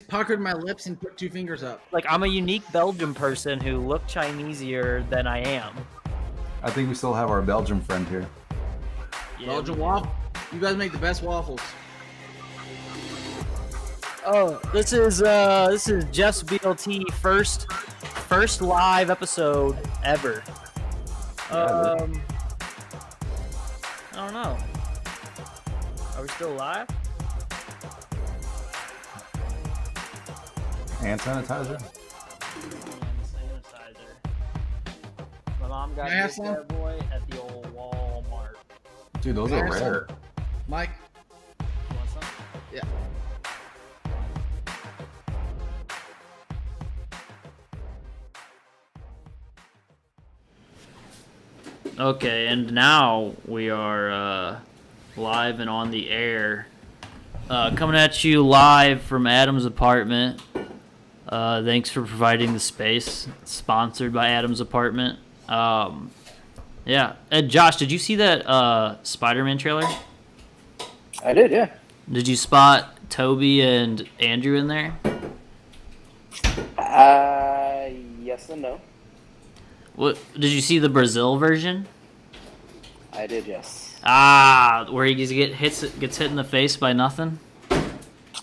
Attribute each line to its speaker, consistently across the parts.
Speaker 1: puckered my lips and put 2 fingers up.
Speaker 2: Like, I'm a unique Belgian person who look Chinesier than I am.
Speaker 3: I think we still have our Belgian friend here.
Speaker 2: Yeah,
Speaker 1: Belgian waffle. You guys make the best waffles.
Speaker 2: Oh, this is Jeff's BLT first live episode ever. I don't know. Are we still live?
Speaker 3: Hand sanitizer?
Speaker 2: My mom got
Speaker 1: Can I have
Speaker 2: this
Speaker 1: some?
Speaker 2: bad boy at the old Walmart.
Speaker 3: Dude, those
Speaker 1: Can I
Speaker 3: are
Speaker 1: have some?
Speaker 3: rare.
Speaker 1: Mike?
Speaker 2: You want some?
Speaker 1: Yeah.
Speaker 2: Okay, and now we are live and on the air. Coming at you live from Adam's apartment. Thanks for providing the space. Sponsored by Adam's apartment. Yeah. Josh, did you see that Spider-Man trailer?
Speaker 4: I did, yeah.
Speaker 2: Did you spot Toby and Andrew in there?
Speaker 4: Yes and no.
Speaker 2: What did you see the Brazil version?
Speaker 4: I did, yes.
Speaker 2: Where he gets hit in the face by nothing.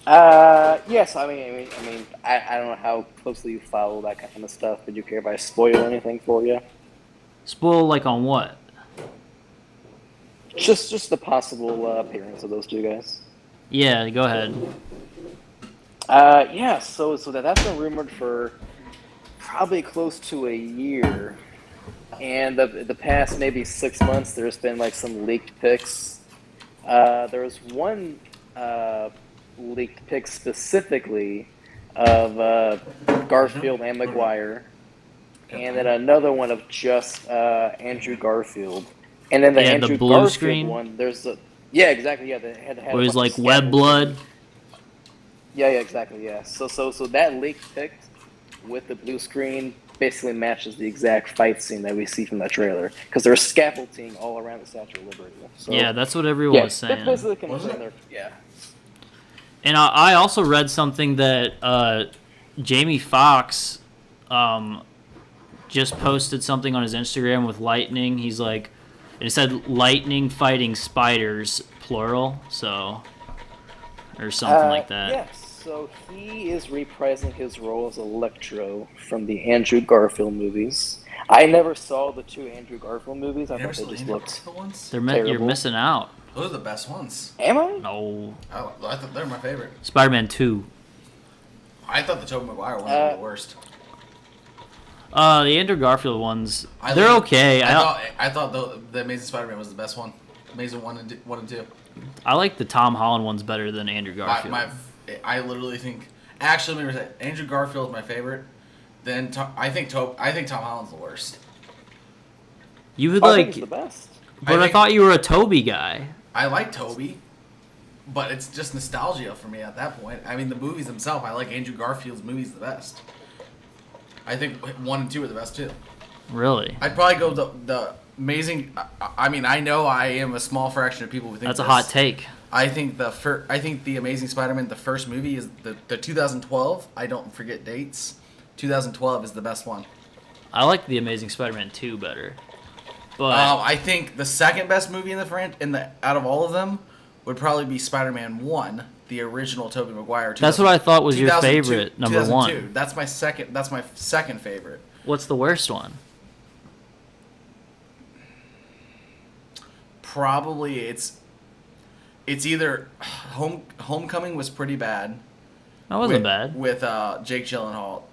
Speaker 4: Yes. I mean, I don't know how closely you follow that kind of stuff. Did you care if I spoil anything for you?
Speaker 2: Spoil like on what?
Speaker 4: Just the possible appearance of those two guys.
Speaker 2: Yeah, go ahead.
Speaker 4: Yeah. So that's been rumored for probably close to a year, and the past maybe 6 months, there's been like some leaked pics. There was one leaked pic specifically of Garfield and Maguire, and then another one of just Andrew Garfield. And then the
Speaker 2: Yeah, the
Speaker 4: Andrew
Speaker 2: blue
Speaker 4: Garfield
Speaker 2: screen?
Speaker 4: one, there's a they had
Speaker 2: Where he's
Speaker 4: a bunch
Speaker 2: like
Speaker 4: of
Speaker 2: web
Speaker 4: scaffolding.
Speaker 2: blood.
Speaker 4: Yeah, exactly, yeah. So that leaked pic with the blue screen basically matches the exact fight scene that we see from that trailer, because there's scaffolding all around the Statue of Liberty. So,
Speaker 2: Yeah, that's what everyone was
Speaker 4: that's
Speaker 2: saying.
Speaker 4: basically confirmed there. Yeah.
Speaker 2: And I also read something that Jamie Foxx just posted something on his Instagram with lightning. He's like, it said lightning fighting spiders, plural, so, or something like that.
Speaker 4: Yes, so he is reprising his role as Electro from the Andrew Garfield movies. I never saw the two Andrew Garfield movies. I thought they just looked
Speaker 5: ones?
Speaker 2: You're
Speaker 4: terrible.
Speaker 2: missing out.
Speaker 5: Those are the best ones.
Speaker 4: Am I?
Speaker 2: No.
Speaker 5: I thought they're my favorite.
Speaker 2: Spider-Man 2.
Speaker 5: I thought the Tobey Maguire ones were the worst.
Speaker 2: The Andrew Garfield ones, they're okay.
Speaker 5: I thought the Amazing Spider-Man was the best one. Amazing 1 and 2.
Speaker 2: I like the Tom Holland ones better than Andrew Garfield.
Speaker 5: I literally think. Actually, let me say, Andrew Garfield is my favorite. Then I think Tom Holland's the worst.
Speaker 2: You would
Speaker 4: I think
Speaker 2: like,
Speaker 4: he's the best.
Speaker 2: but I thought you were a Toby guy.
Speaker 5: I like Toby, but it's just nostalgia for me at that point. I mean, the movies themselves, I like Andrew Garfield's movies the best. I think 1 and 2 are the best too.
Speaker 2: Really?
Speaker 5: I'd probably go the Amazing. I mean, I know I am a small fraction of people who think
Speaker 2: That's a
Speaker 5: this.
Speaker 2: hot take.
Speaker 5: I think the Amazing Spider-Man, the first movie, is the 2012. I don't forget dates. 2012 is the best one.
Speaker 2: I like the Amazing Spider-Man 2 better. But
Speaker 5: I think the second best movie in the out of all of them would probably be Spider-Man 1, the original Tobey Maguire.
Speaker 2: that's what I thought was your
Speaker 5: 2002
Speaker 2: favorite, number
Speaker 5: 2002.
Speaker 2: one.
Speaker 5: That's my second favorite.
Speaker 2: What's the worst one?
Speaker 5: Probably it's either Homecoming was pretty bad.
Speaker 2: That wasn't
Speaker 5: with,
Speaker 2: bad.
Speaker 5: With Jake Gyllenhaal.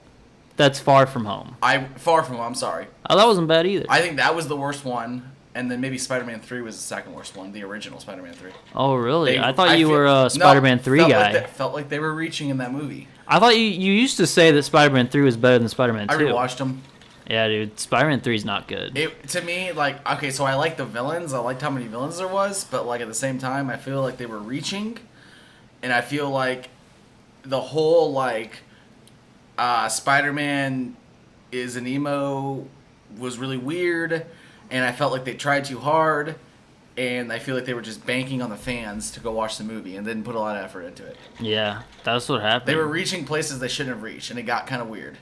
Speaker 2: That's Far From Home.
Speaker 5: Far From Home, I'm sorry.
Speaker 2: Oh, that wasn't bad either.
Speaker 5: I think that was the worst one, and then maybe Spider-Man 3 was the second worst one, the original Spider-Man 3.
Speaker 2: Oh, really? I thought you were a Spider-Man 3 guy.
Speaker 5: Felt like they were reaching in that movie.
Speaker 2: I thought you used to say that Spider-Man 3 was better than Spider-Man 2.
Speaker 5: I rewatched them.
Speaker 2: Yeah, dude. Spider-Man 3 is not good.
Speaker 5: To me, like, okay, so I like the villains. I liked how many villains there was, but, like, at the same time, I feel like they were reaching, and I feel like the whole, like, Spider-Man is an emo was really weird, and I felt like they tried too hard, and I feel like they were just banking on the fans to go watch the movie and didn't put a lot of effort into it.
Speaker 2: Yeah, that's what happened.
Speaker 5: They were reaching places they shouldn't have reached, and it got kind of weird.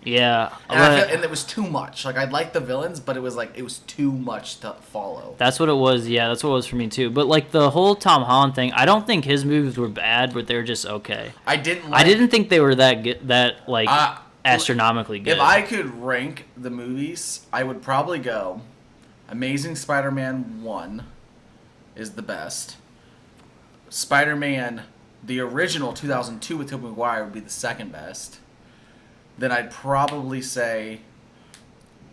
Speaker 2: Yeah,
Speaker 5: And it was too much. Like, I liked the villains, but it was too much to follow.
Speaker 2: that's what it was. Yeah, that's what it was for me too. But like the whole Tom Holland thing, I don't think his movies were bad, but they were just okay.
Speaker 5: I didn't
Speaker 2: think they were that good, astronomically good.
Speaker 5: If I could rank the movies, I would probably go Amazing Spider-Man 1 is the best. Spider-Man, the original 2002 with Tobey Maguire would be the second best. Then I'd probably say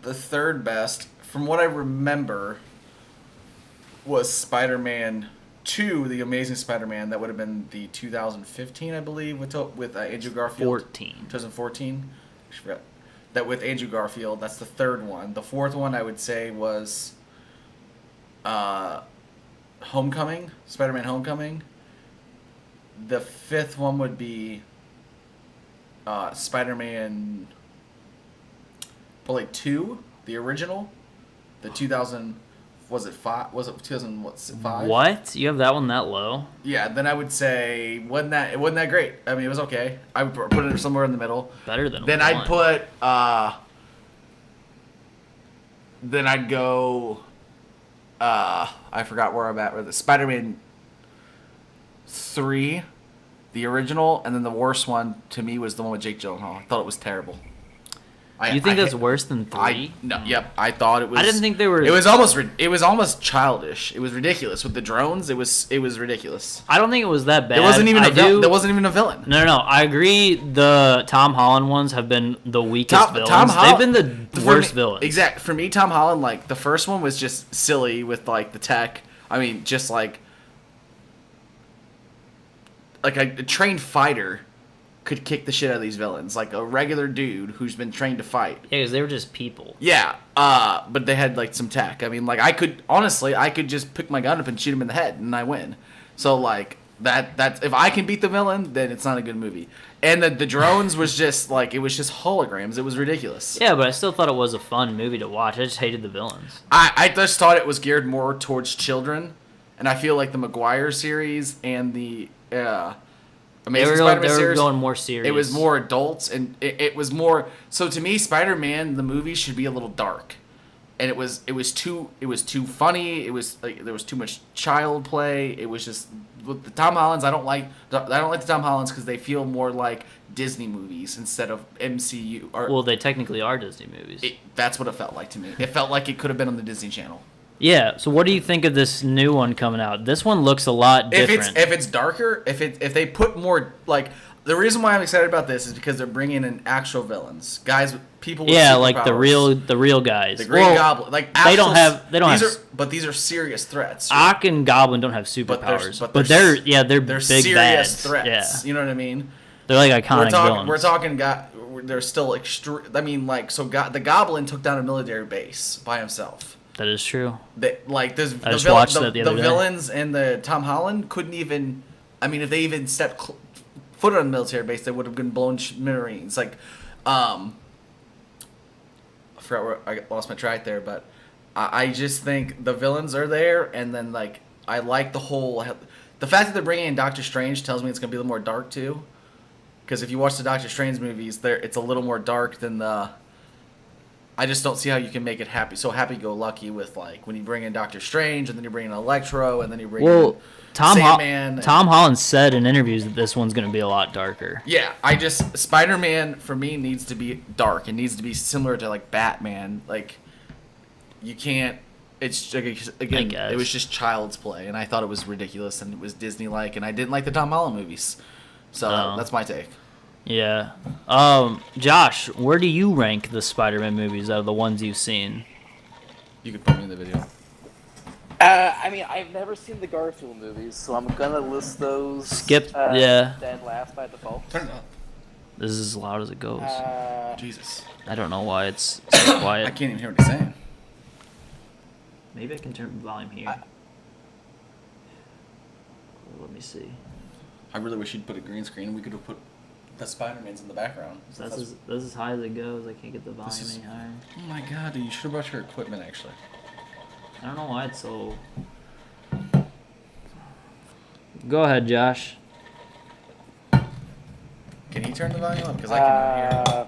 Speaker 5: the third best, from what I remember, was Spider-Man 2, The Amazing Spider-Man. That would have been the 2015, I believe, with Andrew Garfield. 2014. I forgot. That with Andrew Garfield. That's the third one. The fourth one I would say was Homecoming, Spider-Man Homecoming. The fifth one would be Spider-Man 2, the original, the 2000, was it 2005?
Speaker 2: What? You have that one that low?
Speaker 5: Yeah, then I would say it wasn't that great. I mean, it was okay. I would put it somewhere in the middle.
Speaker 2: Better than
Speaker 5: then
Speaker 2: one.
Speaker 5: I'd put then I'd go I forgot where I'm at with the Spider-Man 3, the original, and then the worst one to me was the one with Jake Gyllenhaal. I thought it was terrible.
Speaker 2: You think that's worse than 3?
Speaker 5: No, yep. I thought it was.
Speaker 2: I didn't think they were.
Speaker 5: It was almost childish. It was ridiculous with the drones. It was ridiculous.
Speaker 2: I don't think it was that bad.
Speaker 5: There wasn't even a villain.
Speaker 2: No. I agree. The Tom Holland ones have been the weakest villains. They've been the worst villains.
Speaker 5: Exactly. For me, Tom Holland, like the first one was just silly with like the tech. I mean, just like a trained fighter could kick the shit out of these villains, like a regular dude who's been trained to fight.
Speaker 2: Yeah, because they were just people.
Speaker 5: Yeah, but they had like some tech. I mean, like I could just pick my gun up and shoot him in the head, and I win. So like that's if I can beat the villain, then it's not a good movie. And the drones was just like it was just holograms. It was ridiculous.
Speaker 2: Yeah, but I still thought it was a fun movie to watch. I just hated the villains.
Speaker 5: I just thought it was geared more towards children, and I feel like the Maguire series and the Amazing Spider-Man series,
Speaker 2: they were going more serious.
Speaker 5: It was more adults, and it was more. So to me, Spider-Man the movie should be a little dark, and it was too funny. It was like there was too much child play. It was just with the Tom Hollands. I don't like the Tom Hollands because they feel more like Disney movies instead of MCU.
Speaker 2: Well, they technically are Disney movies.
Speaker 5: That's what it felt like to me. It felt like it could have been on the Disney Channel.
Speaker 2: Yeah, so what do you think of this new one coming out? This one looks a lot different.
Speaker 5: If it's darker, if they put more, like, the reason why I'm excited about this is because they're bringing in actual villains, people with superpowers.
Speaker 2: Like the real guys.
Speaker 5: The Green Goblin, like
Speaker 2: they don't have
Speaker 5: but these are serious threats.
Speaker 2: Ock and Goblin don't have superpowers, but they're big
Speaker 5: serious
Speaker 2: bads.
Speaker 5: threats.
Speaker 2: Yeah.
Speaker 5: You know what I mean?
Speaker 2: They're like iconic villains.
Speaker 5: We're talking they're still I mean, like, so the Goblin took down a military base by himself.
Speaker 2: That is true.
Speaker 5: The villains and the Tom Holland couldn't even. I mean, if they even stepped foot on a military base, they would have been blown smithereens. Like, I forgot where I lost my track there, but I just think the villains are there, and then like I like the fact that they're bringing in Doctor Strange tells me it's gonna be a little more dark too. Because if you watch the Doctor Strange movies, it's a little more dark than the. I just don't see how you can make it happy-go-lucky with, like, when you bring in Doctor Strange, and then you bring in Electro, and then you bring in Sandman.
Speaker 2: Tom Holland said in interviews that this one's going to be a lot darker.
Speaker 5: Yeah, Spider-Man, for me, needs to be dark. It needs to be similar to, like, Batman. Like, you can't... It's, again, it was just child's play, and I thought it was ridiculous, and it was Disney-like, and I didn't like the Tom Holland movies. So, that's my take.
Speaker 2: Yeah. Josh, where do you rank the Spider-Man movies out of the ones you've seen?
Speaker 5: You could put me in the video.
Speaker 4: I mean, I've never seen the Garfield movies, so I'm gonna list those.
Speaker 2: Skip.
Speaker 4: Dead last by default.
Speaker 5: Turn it up.
Speaker 2: This is as loud as it goes.
Speaker 5: Jesus.
Speaker 2: I don't know why it's so quiet.
Speaker 5: I can't even hear what he's saying.
Speaker 2: Maybe I can turn the volume here. Let me see.
Speaker 5: I really wish you'd put a green screen and we could have put the Spider-Man's in the background.
Speaker 2: That's as high as it goes. I can't get the volume any higher.
Speaker 5: Oh my god, dude, you should have brought your equipment, actually.
Speaker 2: I don't know why it's so. Go ahead, Josh.
Speaker 5: Can you turn the volume up? Because I cannot hear.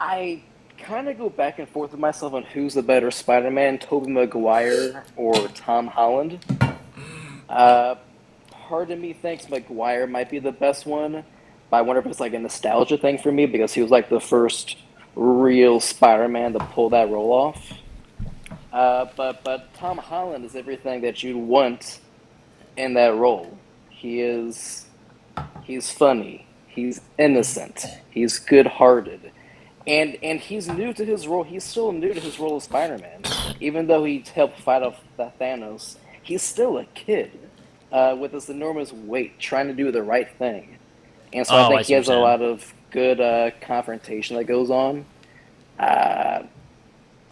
Speaker 4: I kind of go back and forth with myself on who's the better Spider-Man, Tobey Maguire or Tom Holland. Part of me thinks Maguire might be the best one, but I wonder if it's like a nostalgia thing for me because he was like the first real Spider-Man to pull that role off. But Tom Holland is everything that you'd want in that role. He's funny, he's innocent, he's good-hearted. And he's new to his role. He's still new to his role as Spider-Man. Even though he helped fight off Thanos, he's still a kid with this enormous weight, trying to do the right thing. And so I think he has a lot of good confrontation that goes on.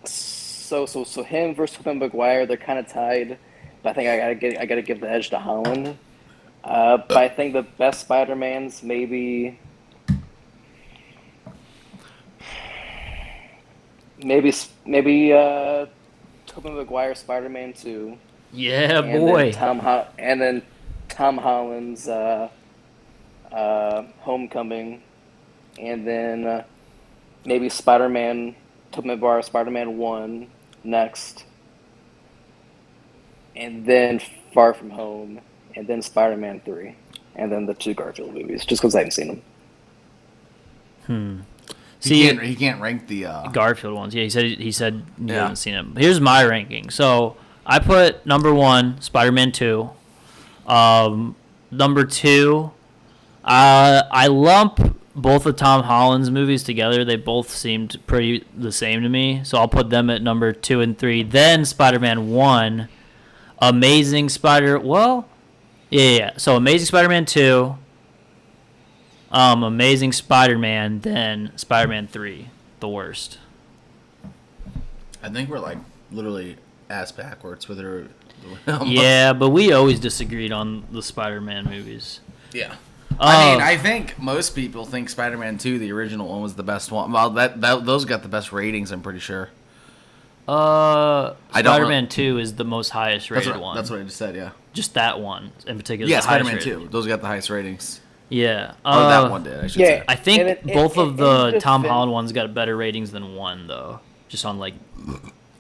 Speaker 4: So him versus Tobey Maguire, they're kind of tied. But I think I gotta give the edge to Holland. But I think the best Spider-Mans maybe Tobey Maguire Spider-Man 2.
Speaker 2: Yeah,
Speaker 4: and
Speaker 2: boy.
Speaker 4: Then Tom Holland's Homecoming, and then maybe Tobey Maguire Spider-Man 1 next, and then Far From Home, and then Spider-Man 3, and then the 2 Garfield movies, just because I haven't seen them.
Speaker 5: He can't rank the
Speaker 2: Garfield ones. Yeah, he said he hasn't seen them. Here's my ranking. So I put number 1 Spider-Man 2. Number 2, I lump both of Tom Holland's movies together. They both seemed pretty the same to me, so I'll put them at number 2 and 3. Then Spider-Man 1, Amazing Spider. Well, yeah. So Amazing Spider-Man 2. Amazing Spider-Man, then Spider-Man 3, the worst.
Speaker 5: I think we're like literally ass backwards with her.
Speaker 2: Yeah, but we always disagreed on the Spider-Man movies.
Speaker 5: Yeah. I mean, I think most people think Spider-Man 2, the original one, was the best one. Well, those got the best ratings, I'm pretty sure.
Speaker 2: Spider-Man 2 is the most highest rated one.
Speaker 5: That's what I just said, yeah.
Speaker 2: Just that one in particular.
Speaker 5: Yeah, Spider-Man 2. Those got the highest ratings.
Speaker 2: Yeah.
Speaker 5: Or that one did, I should say.
Speaker 2: I think both of the Tom Holland ones got better ratings than one, though. Just on, like,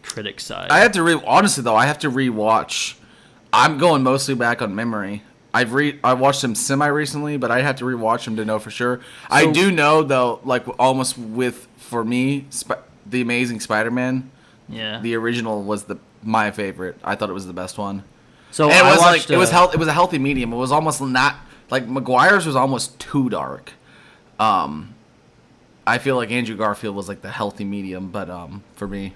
Speaker 2: critic side.
Speaker 5: I have to honestly, though, I have to rewatch. I'm going mostly back on memory. I watched them semi-recently, but I have to rewatch them to know for sure. I do know, though, like, almost for me, The Amazing Spider-Man, the original was my favorite. I thought it was the best one.
Speaker 2: So
Speaker 5: and it was a healthy medium. It was almost not... Like, Maguire's was almost too dark. I feel like Andrew Garfield was, like, the healthy medium, but for me.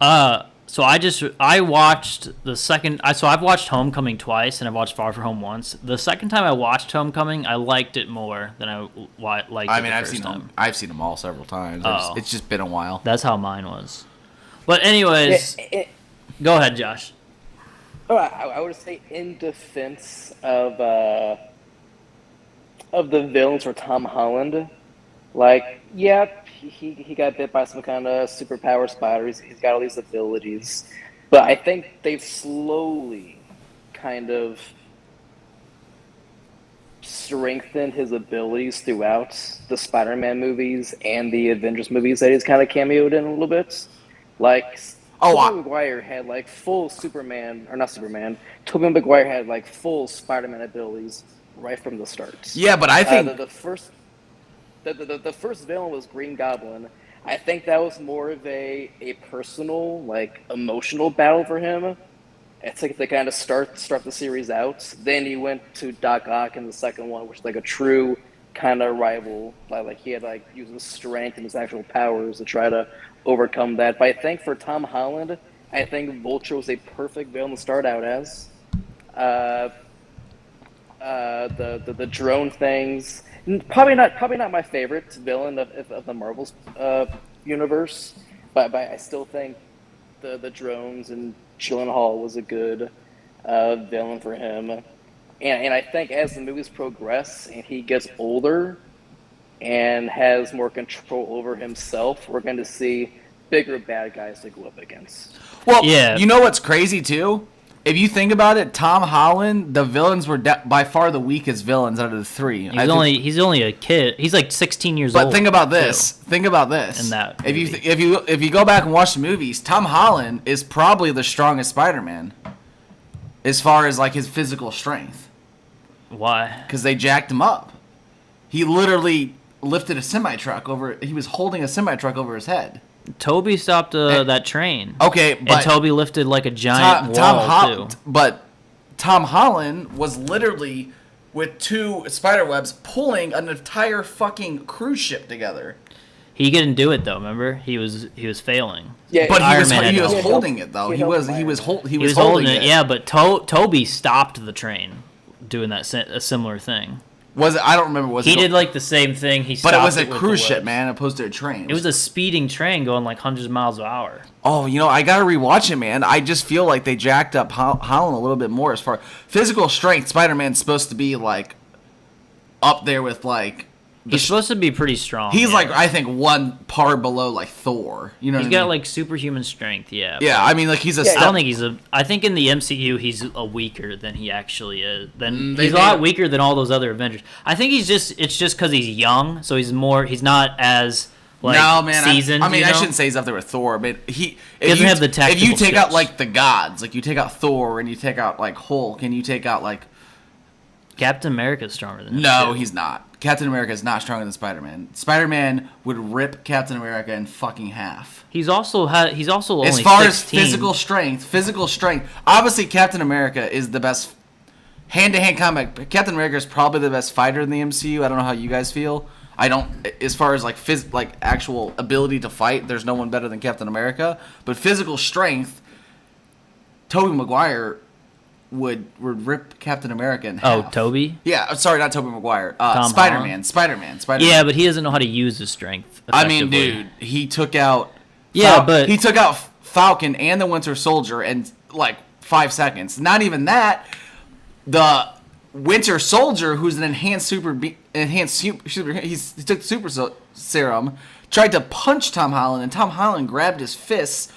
Speaker 2: So I watched the second... So I've watched Homecoming twice, and I've watched Far From Home once. The second time I watched Homecoming, I liked it more than I liked it the first time.
Speaker 5: I've seen them all several times. It's just been a while.
Speaker 2: That's how mine was. But anyways, go ahead, Josh.
Speaker 4: Oh, I would say in defense of the villains for Tom Holland, like, yeah, he got bit by some kind of superpower spider. He's got all these abilities, but I think they've slowly kind of strengthened his abilities throughout the Spider-Man movies and the Avengers movies that he's kind of cameoed in a little bit, like. Tobey Maguire had like full Superman, or not Superman. Tobey Maguire had like full Spider-Man abilities right from the start.
Speaker 5: Yeah, but I think
Speaker 4: the first villain was Green Goblin. I think that was more of a personal, like, emotional battle for him. It's like they kind of start the series out. Then he went to Doc Ock in the second one, which is like a true kind of rival. Like he had like used his strength and his actual powers to try to overcome that. But I think for Tom Holland, I think Vulture was a perfect villain to start out as. The drone things, probably not my favorite villain of the Marvel's universe, but I still think the drones and Gyllenhaal was a good villain for him. And I think as the movies progress and he gets older and has more control over himself, we're going to see bigger bad guys to go up against.
Speaker 5: Well,
Speaker 2: Yeah.
Speaker 5: you know what's crazy too? If you think about it, Tom Holland, the villains were by far the weakest villains out of the three.
Speaker 2: He's only a kid. He's like 16 years old.
Speaker 5: But think about this.
Speaker 2: too.
Speaker 5: Think about this.
Speaker 2: In that
Speaker 5: if
Speaker 2: movie.
Speaker 5: you go back and watch the movies, Tom Holland is probably the strongest Spider-Man, as far as like his physical strength,
Speaker 2: Why?
Speaker 5: because they jacked him up. He literally lifted a semi-truck over. He was holding a semi-truck over his head.
Speaker 2: Toby stopped that train.
Speaker 5: Okay, but
Speaker 2: And Toby lifted like a giant
Speaker 5: Tom
Speaker 2: wall
Speaker 5: Holland,
Speaker 2: too.
Speaker 5: but Tom Holland was literally with two spider webs pulling an entire fucking cruise ship together.
Speaker 2: He couldn't do it though. Remember, he was failing.
Speaker 4: Yeah,
Speaker 5: But
Speaker 2: Iron
Speaker 5: he was
Speaker 2: Man had
Speaker 5: he was
Speaker 2: to-
Speaker 5: holding it though. He was
Speaker 2: holding it. Yeah, but Toby stopped the train, doing a similar thing.
Speaker 5: Was it? I don't remember. Was
Speaker 2: He
Speaker 5: it?
Speaker 2: did like the same thing. He
Speaker 5: But
Speaker 2: stopped
Speaker 5: it was a
Speaker 2: with the
Speaker 5: cruise ship,
Speaker 2: webs.
Speaker 5: man, opposed to a train.
Speaker 2: It was a speeding train going like hundreds of miles an hour.
Speaker 5: Oh, I gotta rewatch it, man. I just feel like they jacked up Holland a little bit more as far physical strength. Spider-Man's supposed to be like up there with like.
Speaker 2: He's supposed to be pretty strong.
Speaker 5: He's
Speaker 2: yeah.
Speaker 5: like I think one par below like Thor. You know,
Speaker 2: He's
Speaker 5: what I
Speaker 2: got
Speaker 5: mean?
Speaker 2: like superhuman strength. Yeah.
Speaker 5: Yeah, I mean like he's a.
Speaker 4: Yeah,
Speaker 2: I
Speaker 5: step-
Speaker 2: don't think he's a. I think in the MCU he's a weaker than he actually is.
Speaker 1: They
Speaker 2: He's a
Speaker 1: made
Speaker 2: lot
Speaker 1: him-
Speaker 2: weaker than all those other Avengers. I think it's just because he's young, so he's not as like
Speaker 5: no, man.
Speaker 2: seasoned.
Speaker 5: I mean,
Speaker 2: you
Speaker 5: I
Speaker 2: know?
Speaker 5: shouldn't say he's up there with Thor, but he
Speaker 2: doesn't have the
Speaker 5: If you
Speaker 2: tactical
Speaker 5: take out
Speaker 2: skills.
Speaker 5: like the gods, like you take out Thor and you take out like Hulk and you take out like
Speaker 2: Captain America's stronger than him.
Speaker 5: no,
Speaker 2: too.
Speaker 5: he's not. Captain America is not stronger than Spider-Man. Spider-Man would rip Captain America in fucking half.
Speaker 2: He's also only
Speaker 5: As far
Speaker 2: 16.
Speaker 5: as physical strength, obviously Captain America is the best hand-to-hand combat. Captain America is probably the best fighter in the MCU. I don't know how you guys feel. I don't, as far as like actual ability to fight, there's no one better than Captain America. But physical strength, Tobey Maguire would rip Captain America in half.
Speaker 2: Oh, Toby.
Speaker 5: Yeah, sorry, not Tobey Maguire.
Speaker 2: Tom
Speaker 5: Spider-Man.
Speaker 2: Yeah, but he doesn't know how to use his strength.
Speaker 5: I mean,
Speaker 2: effectively.
Speaker 5: dude, he took out.
Speaker 2: Yeah, but
Speaker 5: he took out Falcon and the Winter Soldier in like 5 seconds. Not even that. The Winter Soldier, who's an he took the super serum, tried to punch Tom Holland, and Tom Holland grabbed his fists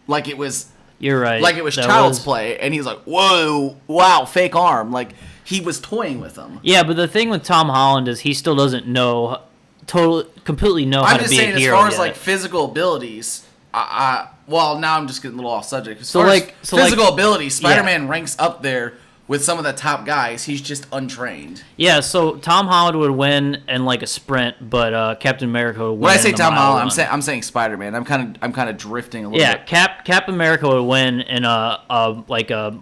Speaker 5: like it was
Speaker 2: You're right.
Speaker 5: like it was
Speaker 2: That
Speaker 5: child's play, and he's like, "Whoa, wow, fake arm!" Like he was toying with them.
Speaker 2: Yeah, but the thing with Tom Holland is he still doesn't completely know how
Speaker 5: I'm
Speaker 2: to
Speaker 5: just
Speaker 2: be
Speaker 5: saying,
Speaker 2: a
Speaker 5: as
Speaker 2: hero
Speaker 5: far as
Speaker 2: yet.
Speaker 5: like physical abilities, well, now I'm just getting a little off subject. As
Speaker 2: So,
Speaker 5: far
Speaker 2: like-
Speaker 5: as
Speaker 2: so, like-
Speaker 5: physical abilities, Spider-Man ranks up there with some of the top guys. He's just untrained.
Speaker 2: Yeah, so Tom Holland would win in like a sprint, but Captain America would win.
Speaker 5: When I say
Speaker 2: in a
Speaker 5: Tom
Speaker 2: mile
Speaker 5: Holland,
Speaker 2: run.
Speaker 5: I'm saying Spider-Man. I'm kind of drifting a little
Speaker 2: Yeah,
Speaker 5: bit.
Speaker 2: Cap America would win in a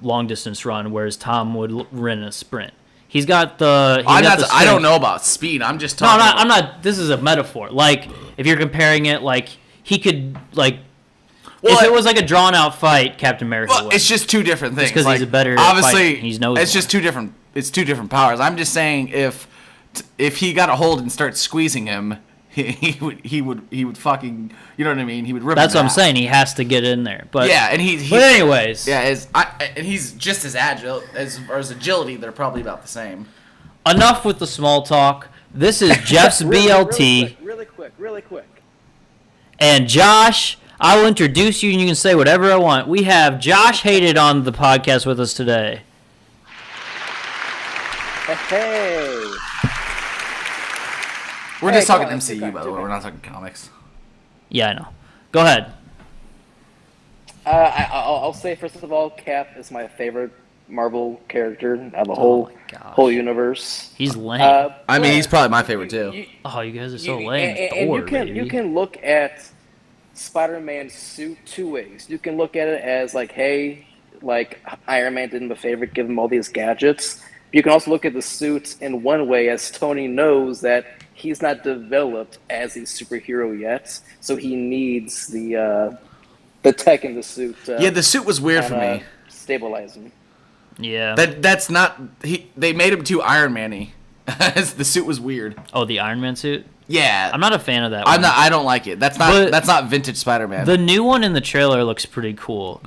Speaker 2: long distance run, whereas Tom would run in a sprint. He's got the.
Speaker 5: I don't know about speed. I'm just
Speaker 2: No,
Speaker 5: talking.
Speaker 2: I'm not. This is a metaphor. Like if you're comparing it, like he could like.
Speaker 5: Well,
Speaker 2: if it was like a drawn out fight, Captain America
Speaker 5: Well,
Speaker 2: would.
Speaker 5: it's just two different things.
Speaker 2: 'cause he's a better
Speaker 5: obviously.
Speaker 2: fighter. He knows
Speaker 5: it's
Speaker 2: more.
Speaker 5: just two different. It's two different powers. I'm just saying if he got a hold and starts squeezing him, he would fucking, you know what I mean? He would rip.
Speaker 2: That's
Speaker 5: him
Speaker 2: what
Speaker 5: in
Speaker 2: I'm
Speaker 5: half.
Speaker 2: saying. He has to get in there. But
Speaker 5: Yeah, and he
Speaker 2: But anyways,
Speaker 5: yeah, and he's just as agile as far as agility. They're probably about the same.
Speaker 2: enough with the small talk. This is Jeff's BLT
Speaker 4: Really quick.
Speaker 2: and Josh. I will introduce you, and you can say whatever I want. We have Josh Hated on the podcast with us today.
Speaker 4: Hey.
Speaker 5: We're
Speaker 4: Hey,
Speaker 5: just talking
Speaker 4: come on,
Speaker 5: MCU,
Speaker 4: keep going,
Speaker 5: by the
Speaker 4: keep
Speaker 5: way.
Speaker 4: going.
Speaker 5: We're not talking comics.
Speaker 2: Yeah, I know. Go ahead.
Speaker 4: I'll say first of all, Cap is my favorite Marvel character of the whole
Speaker 2: my gosh.
Speaker 4: whole universe.
Speaker 2: He's lame.
Speaker 5: I mean,
Speaker 4: but
Speaker 5: he's probably my favorite too.
Speaker 4: you-
Speaker 2: Oh, you guys are so
Speaker 4: you-
Speaker 2: lame.
Speaker 4: and
Speaker 2: Thor,
Speaker 4: you can
Speaker 2: baby.
Speaker 4: you can look at Spider-Man's suit two ways. You can look at it as like, hey, like Iron Man did him a favor, give him all these gadgets. You can also look at the suit in one way, as Tony knows that he's not developed as a superhero yet, so he needs the tech in the suit.
Speaker 5: Yeah, the suit was weird for me.
Speaker 4: Stabilize him.
Speaker 2: Yeah.
Speaker 5: That's not they made him too Iron Man-y. The suit was weird.
Speaker 2: Oh, the Iron Man suit?
Speaker 5: Yeah,
Speaker 2: I'm not a fan of that
Speaker 5: I'm
Speaker 2: one.
Speaker 5: not. I don't like it. That's
Speaker 2: But-
Speaker 5: not vintage Spider-Man.
Speaker 2: The new one in the trailer looks pretty cool.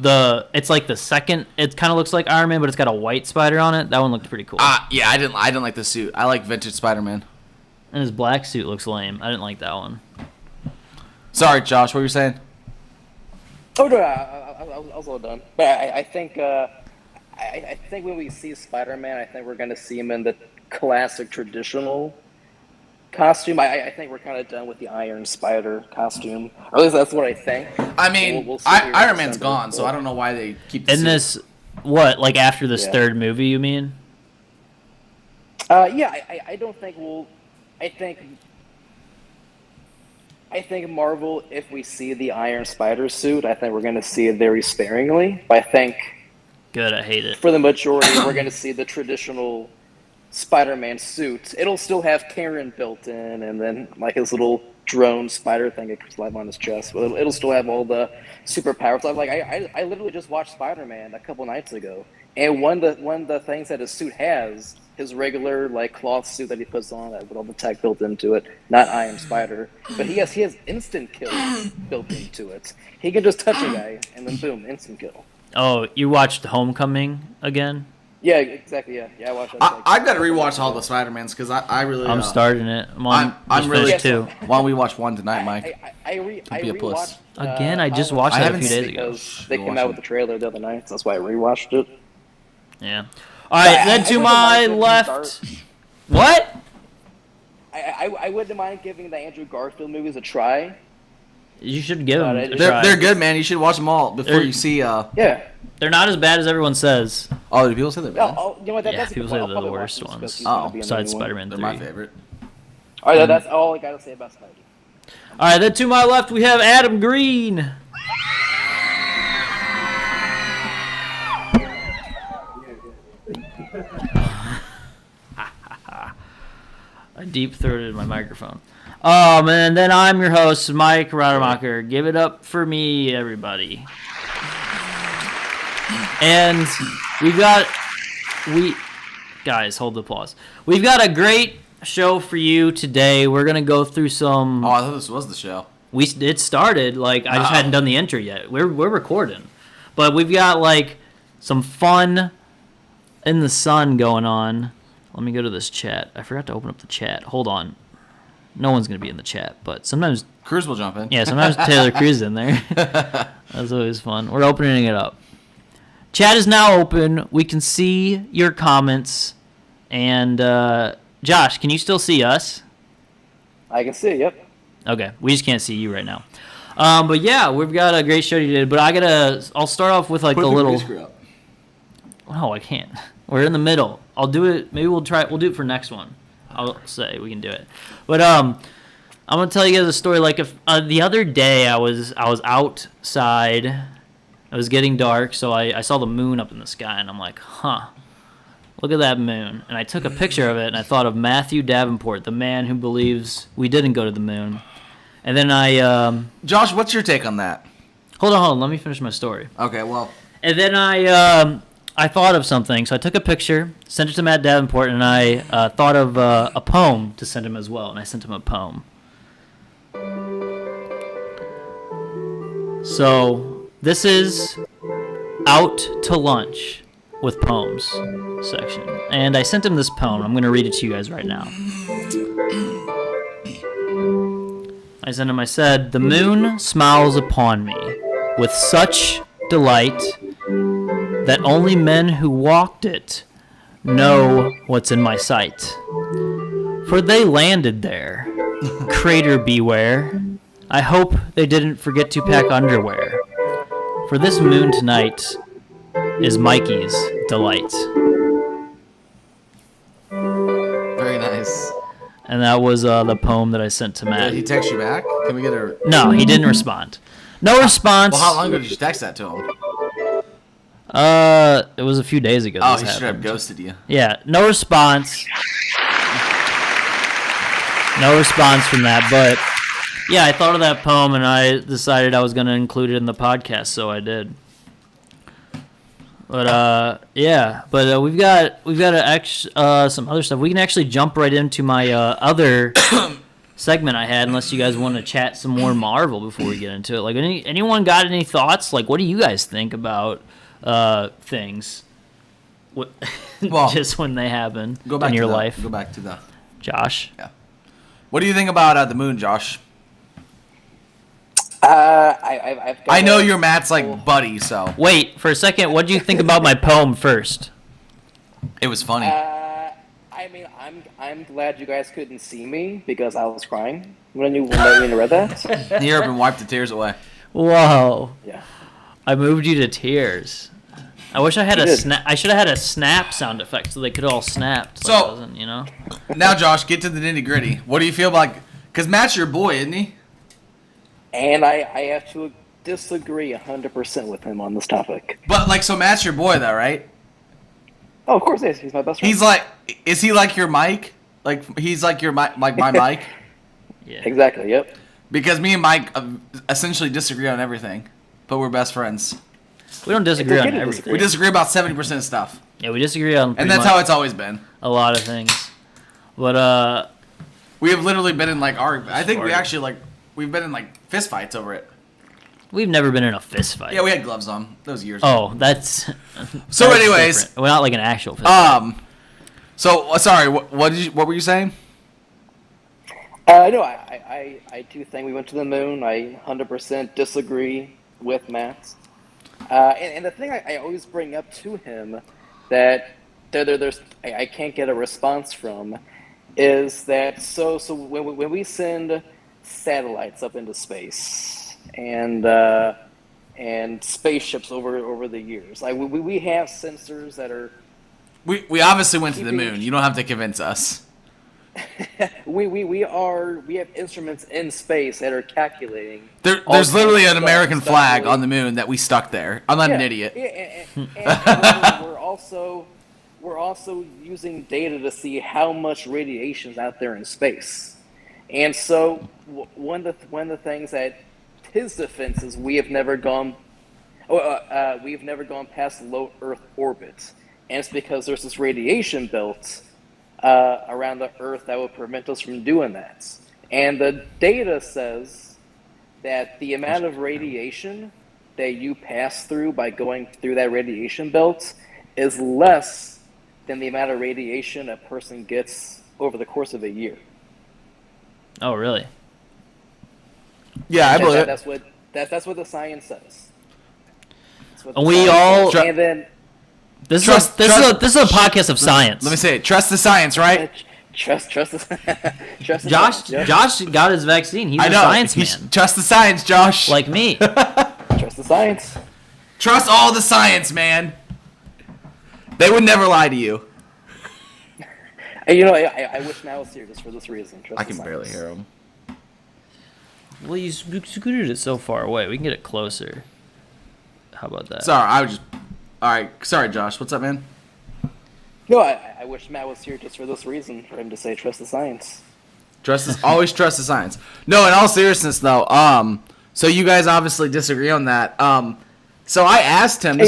Speaker 2: It's like the second. It kind of looks like Iron Man, but it's got a white spider on it. That one looked pretty cool.
Speaker 5: Yeah, I didn't like the suit. I like vintage Spider-Man.
Speaker 2: And his black suit looks lame. I didn't like that one.
Speaker 5: Sorry, Josh. What were you saying?
Speaker 4: Oh no, I was all done. But I think when we see Spider-Man, I think we're going to see him in the classic traditional costume. I think we're kind of done with the Iron Spider costume. Or at least that's what I think.
Speaker 5: I mean,
Speaker 4: We'll see here in
Speaker 5: Iron Man's
Speaker 4: December,
Speaker 5: gone, so
Speaker 4: but-
Speaker 5: I don't know why they keep the
Speaker 2: In
Speaker 5: suit.
Speaker 2: this, what, like after this
Speaker 4: Yeah.
Speaker 2: third movie, you mean?
Speaker 4: Yeah, I don't think we'll. I think Marvel, if we see the Iron Spider suit, I think we're going to see it very sparingly. But I think
Speaker 2: Good, I hate it.
Speaker 4: for the majority, we're going to see the traditional Spider-Man suit. It'll still have Karen built in, and then like his little drone spider thing that comes live on his chest. But it'll still have all the superpowers. Like I literally just watched Spider-Man a couple nights ago, and one of the things that his suit has, his regular like cloth suit that he puts on with all the tech built into it, not Iron Spider, but he has instant kill built into it. He can just touch a guy and then boom, instant kill.
Speaker 2: Oh, you watched Homecoming again?
Speaker 4: Yeah, exactly. Yeah, I watched that.
Speaker 5: I've got to rewatch all the Spider-Mans because I really.
Speaker 2: I'm starting it. I'm
Speaker 5: I'm really-
Speaker 2: finished too.
Speaker 5: Why don't we watch one tonight, Mike?
Speaker 4: I
Speaker 5: be a puss.
Speaker 4: rewatched.
Speaker 2: Again, I just
Speaker 4: Halloween
Speaker 2: watched
Speaker 5: I
Speaker 2: that a
Speaker 5: haven't
Speaker 2: few days
Speaker 5: seen-
Speaker 2: ago.
Speaker 4: because they
Speaker 5: Go
Speaker 4: came
Speaker 5: watch
Speaker 4: out
Speaker 5: it.
Speaker 4: with the trailer the other night. So that's why I rewatched it.
Speaker 2: Yeah. All right,
Speaker 4: I
Speaker 2: then to
Speaker 4: wouldn't
Speaker 2: my
Speaker 4: mind giving
Speaker 2: left.
Speaker 4: Gar-
Speaker 2: What?
Speaker 4: I wouldn't mind giving the Andrew Garfield movies a try.
Speaker 2: You should give them a
Speaker 4: They're-
Speaker 2: try.
Speaker 5: They're good, man. You should watch them all before
Speaker 2: They're-
Speaker 5: you see.
Speaker 4: Yeah.
Speaker 2: They're not as bad as everyone says.
Speaker 5: Oh, do people say they're
Speaker 4: No,
Speaker 5: bad?
Speaker 4: you know what?
Speaker 2: Yeah,
Speaker 4: That's a
Speaker 2: people
Speaker 4: good
Speaker 2: say
Speaker 4: point.
Speaker 2: they're
Speaker 4: I'll
Speaker 2: the
Speaker 4: probably watch
Speaker 2: worst
Speaker 4: this 'cause
Speaker 2: ones.
Speaker 4: he's gonna
Speaker 5: Oh,
Speaker 4: be in the
Speaker 2: Besides
Speaker 4: new one.
Speaker 2: Spider-Man
Speaker 5: They're
Speaker 2: 3.
Speaker 5: my favorite.
Speaker 4: All right, that's all I gotta say about Spider.
Speaker 2: All right, then to my left we have Adam Green. I deep-throated my microphone. And then I'm your host, Mike Rademacher. Give it up for me, everybody. And guys, hold the applause. We've got a great show for you today. We're gonna go through some.
Speaker 5: Oh, I thought this was the show.
Speaker 2: It started like I just
Speaker 5: Oh.
Speaker 2: hadn't done the intro yet. We're recording, but we've got like some fun in the sun going on. Let me go to this chat. I forgot to open up the chat. Hold on. No one's gonna be in the chat, but sometimes
Speaker 5: Cruz will jump in.
Speaker 2: yeah, sometimes Taylor Cruz is in there. That's always fun. We're opening it up. Chat is now open. We can see your comments. And Josh, can you still see us?
Speaker 4: I can see. Yep.
Speaker 2: Okay, we just can't see you right now. But yeah, we've got a great show today. But I'll start off with like
Speaker 5: Put
Speaker 2: a
Speaker 5: the
Speaker 2: little.
Speaker 5: screw up.
Speaker 2: No, I can't. We're in the middle. I'll do it. Maybe we'll do it for next one. I'll say we can do it. But I'm gonna tell you guys a story. Like if the other day I was outside. It was getting dark, so I saw the moon up in the sky, and I'm like, huh. Look at that moon. And I took a picture of it, and I thought of Matthew Davenport, the man who believes we didn't go to the moon. And then
Speaker 5: Josh, what's your take on that?
Speaker 2: hold on, let me finish my story.
Speaker 5: Okay, well,
Speaker 2: And then I thought of something, so I took a picture, sent it to Matt Davenport, and I thought of a poem to send him as well, and I sent him a poem. So this is Out to Lunch with Poems section. And I sent him this poem. I'm going to read it to you guys right now. I sent him, I said, "The moon smiles upon me with such delight that only men who walked it know what's in my sight. For they landed there, crater beware. I hope they didn't forget to pack underwear. For this moon tonight is Mikey's delight."
Speaker 5: very nice.
Speaker 2: And that was the poem that I sent to Matt.
Speaker 5: Did he text you back? Can we get a?
Speaker 2: No, he didn't respond. No response.
Speaker 5: Well, how long ago did you text that to him?
Speaker 2: It was a few days ago.
Speaker 5: Oh,
Speaker 2: this
Speaker 5: he should have
Speaker 2: happened.
Speaker 5: ghosted you.
Speaker 2: Yeah, no response. No response from that, but yeah, I thought of that poem and I decided I was going to include it in the podcast, so I did. But we've got some other stuff. We can actually jump right into my other segment I had, unless you guys want to chat some more Marvel before we get into it. Like, anyone got any thoughts? Like, what do you guys think about things? What,
Speaker 5: Well,
Speaker 2: just when they happen
Speaker 5: Go back
Speaker 2: in
Speaker 5: to
Speaker 2: your
Speaker 5: the,
Speaker 2: life,
Speaker 5: Go back to the.
Speaker 2: Josh.
Speaker 5: Yeah. What do you think about the moon, Josh?
Speaker 4: I've got
Speaker 5: I know
Speaker 4: a
Speaker 5: you're Matt's
Speaker 4: full-
Speaker 5: like buddy, so
Speaker 2: Wait for a second. What do you think about my poem first?
Speaker 5: it was funny.
Speaker 4: I mean, I'm glad you guys couldn't see me because I was crying when you read that.
Speaker 5: He up and wiped the tears away.
Speaker 2: Whoa!
Speaker 4: Yeah.
Speaker 2: I moved you to tears. I wish I had
Speaker 4: You
Speaker 2: a
Speaker 4: did.
Speaker 2: snap. I should have had a snap sound effect so they could all snap. So,
Speaker 5: So-
Speaker 2: it doesn't, you know.
Speaker 5: Now, Josh, get to the nitty gritty. What do you feel about? Because Matt's your boy, isn't he?
Speaker 4: And I have to disagree 100% with him on this topic.
Speaker 5: But like, so Matt's your boy, though, right?
Speaker 4: Oh, of course he is. He's my best friend.
Speaker 5: He's like, is he like your Mike? Like he's like your like my Mike?
Speaker 2: Yeah.
Speaker 4: Exactly, yep.
Speaker 5: Because me and Mike essentially disagree on everything, but we're best friends.
Speaker 2: We don't disagree
Speaker 4: okay
Speaker 2: on
Speaker 4: to
Speaker 2: everything.
Speaker 4: disagree.
Speaker 5: We disagree about 70% of stuff,
Speaker 2: Yeah, we disagree on
Speaker 5: and
Speaker 2: pretty
Speaker 5: that's
Speaker 2: much
Speaker 5: how it's always been.
Speaker 2: a lot of things. But
Speaker 5: We have literally been in like I think we
Speaker 2: Sorry.
Speaker 5: actually like we've been in like fist fights over it.
Speaker 2: we've never been in a fist fight.
Speaker 5: Yeah, we had gloves on those years ago.
Speaker 2: Oh, that's.
Speaker 5: So
Speaker 2: that's
Speaker 5: anyways,
Speaker 2: different. We're not like an actual fist fight.
Speaker 5: So sorry, what were you saying?
Speaker 4: No, I do think we went to the moon. I 100% disagree with Matt. And the thing I always bring up to him that there's I can't get a response from is that so when we send satellites up into space and spaceships over the years, like we have sensors that are
Speaker 5: We obviously went to the
Speaker 4: Keeping-
Speaker 5: moon. You don't have to convince us.
Speaker 4: we have instruments in space that are calculating.
Speaker 5: There's literally an
Speaker 4: stuff,
Speaker 5: American flag
Speaker 4: especially-
Speaker 5: on the moon that we stuck there. I'm not an
Speaker 4: Yeah,
Speaker 5: idiot.
Speaker 4: yeah, and we're also using data to see how much radiation is out there in space. And so one of the things that his defense is we've never gone past low Earth orbit, and it's because there's this radiation belt around the Earth that would prevent us from doing that. And the data says that the amount of radiation that you pass through by going through that radiation belt is less than the amount of radiation a person gets over the course of a year.
Speaker 2: Oh, really?
Speaker 5: Yeah, I believe it.
Speaker 4: That's what the science says. That's what
Speaker 2: And
Speaker 4: the
Speaker 2: we
Speaker 4: science
Speaker 2: all-
Speaker 4: says. And then
Speaker 2: This
Speaker 5: Trust-
Speaker 2: is
Speaker 5: trust-
Speaker 2: this is a podcast of science.
Speaker 5: Let me say it. Trust the science, right?
Speaker 4: trust the trust the
Speaker 2: Josh
Speaker 4: science, yeah.
Speaker 2: Josh got his vaccine. He's
Speaker 5: I
Speaker 2: a
Speaker 5: know.
Speaker 2: science
Speaker 5: He's-
Speaker 2: man,
Speaker 5: Trust the science, Josh.
Speaker 2: like me.
Speaker 4: Trust the science.
Speaker 5: Trust all the science, man. They would never lie to you.
Speaker 4: And, you know, I wish Matt was here just for this reason. Trust
Speaker 5: I
Speaker 4: the
Speaker 5: can
Speaker 4: science.
Speaker 5: barely hear him.
Speaker 2: Well, you scooted it so far away. We can get it closer. How about that?
Speaker 5: Sorry, I was just. All right, sorry, Josh. What's up, man?
Speaker 4: No, I wish Matt was here just for this reason, for him to say trust the science.
Speaker 5: Always trust the science. No, in all seriousness, though. So you guys obviously disagree on that. So I asked him.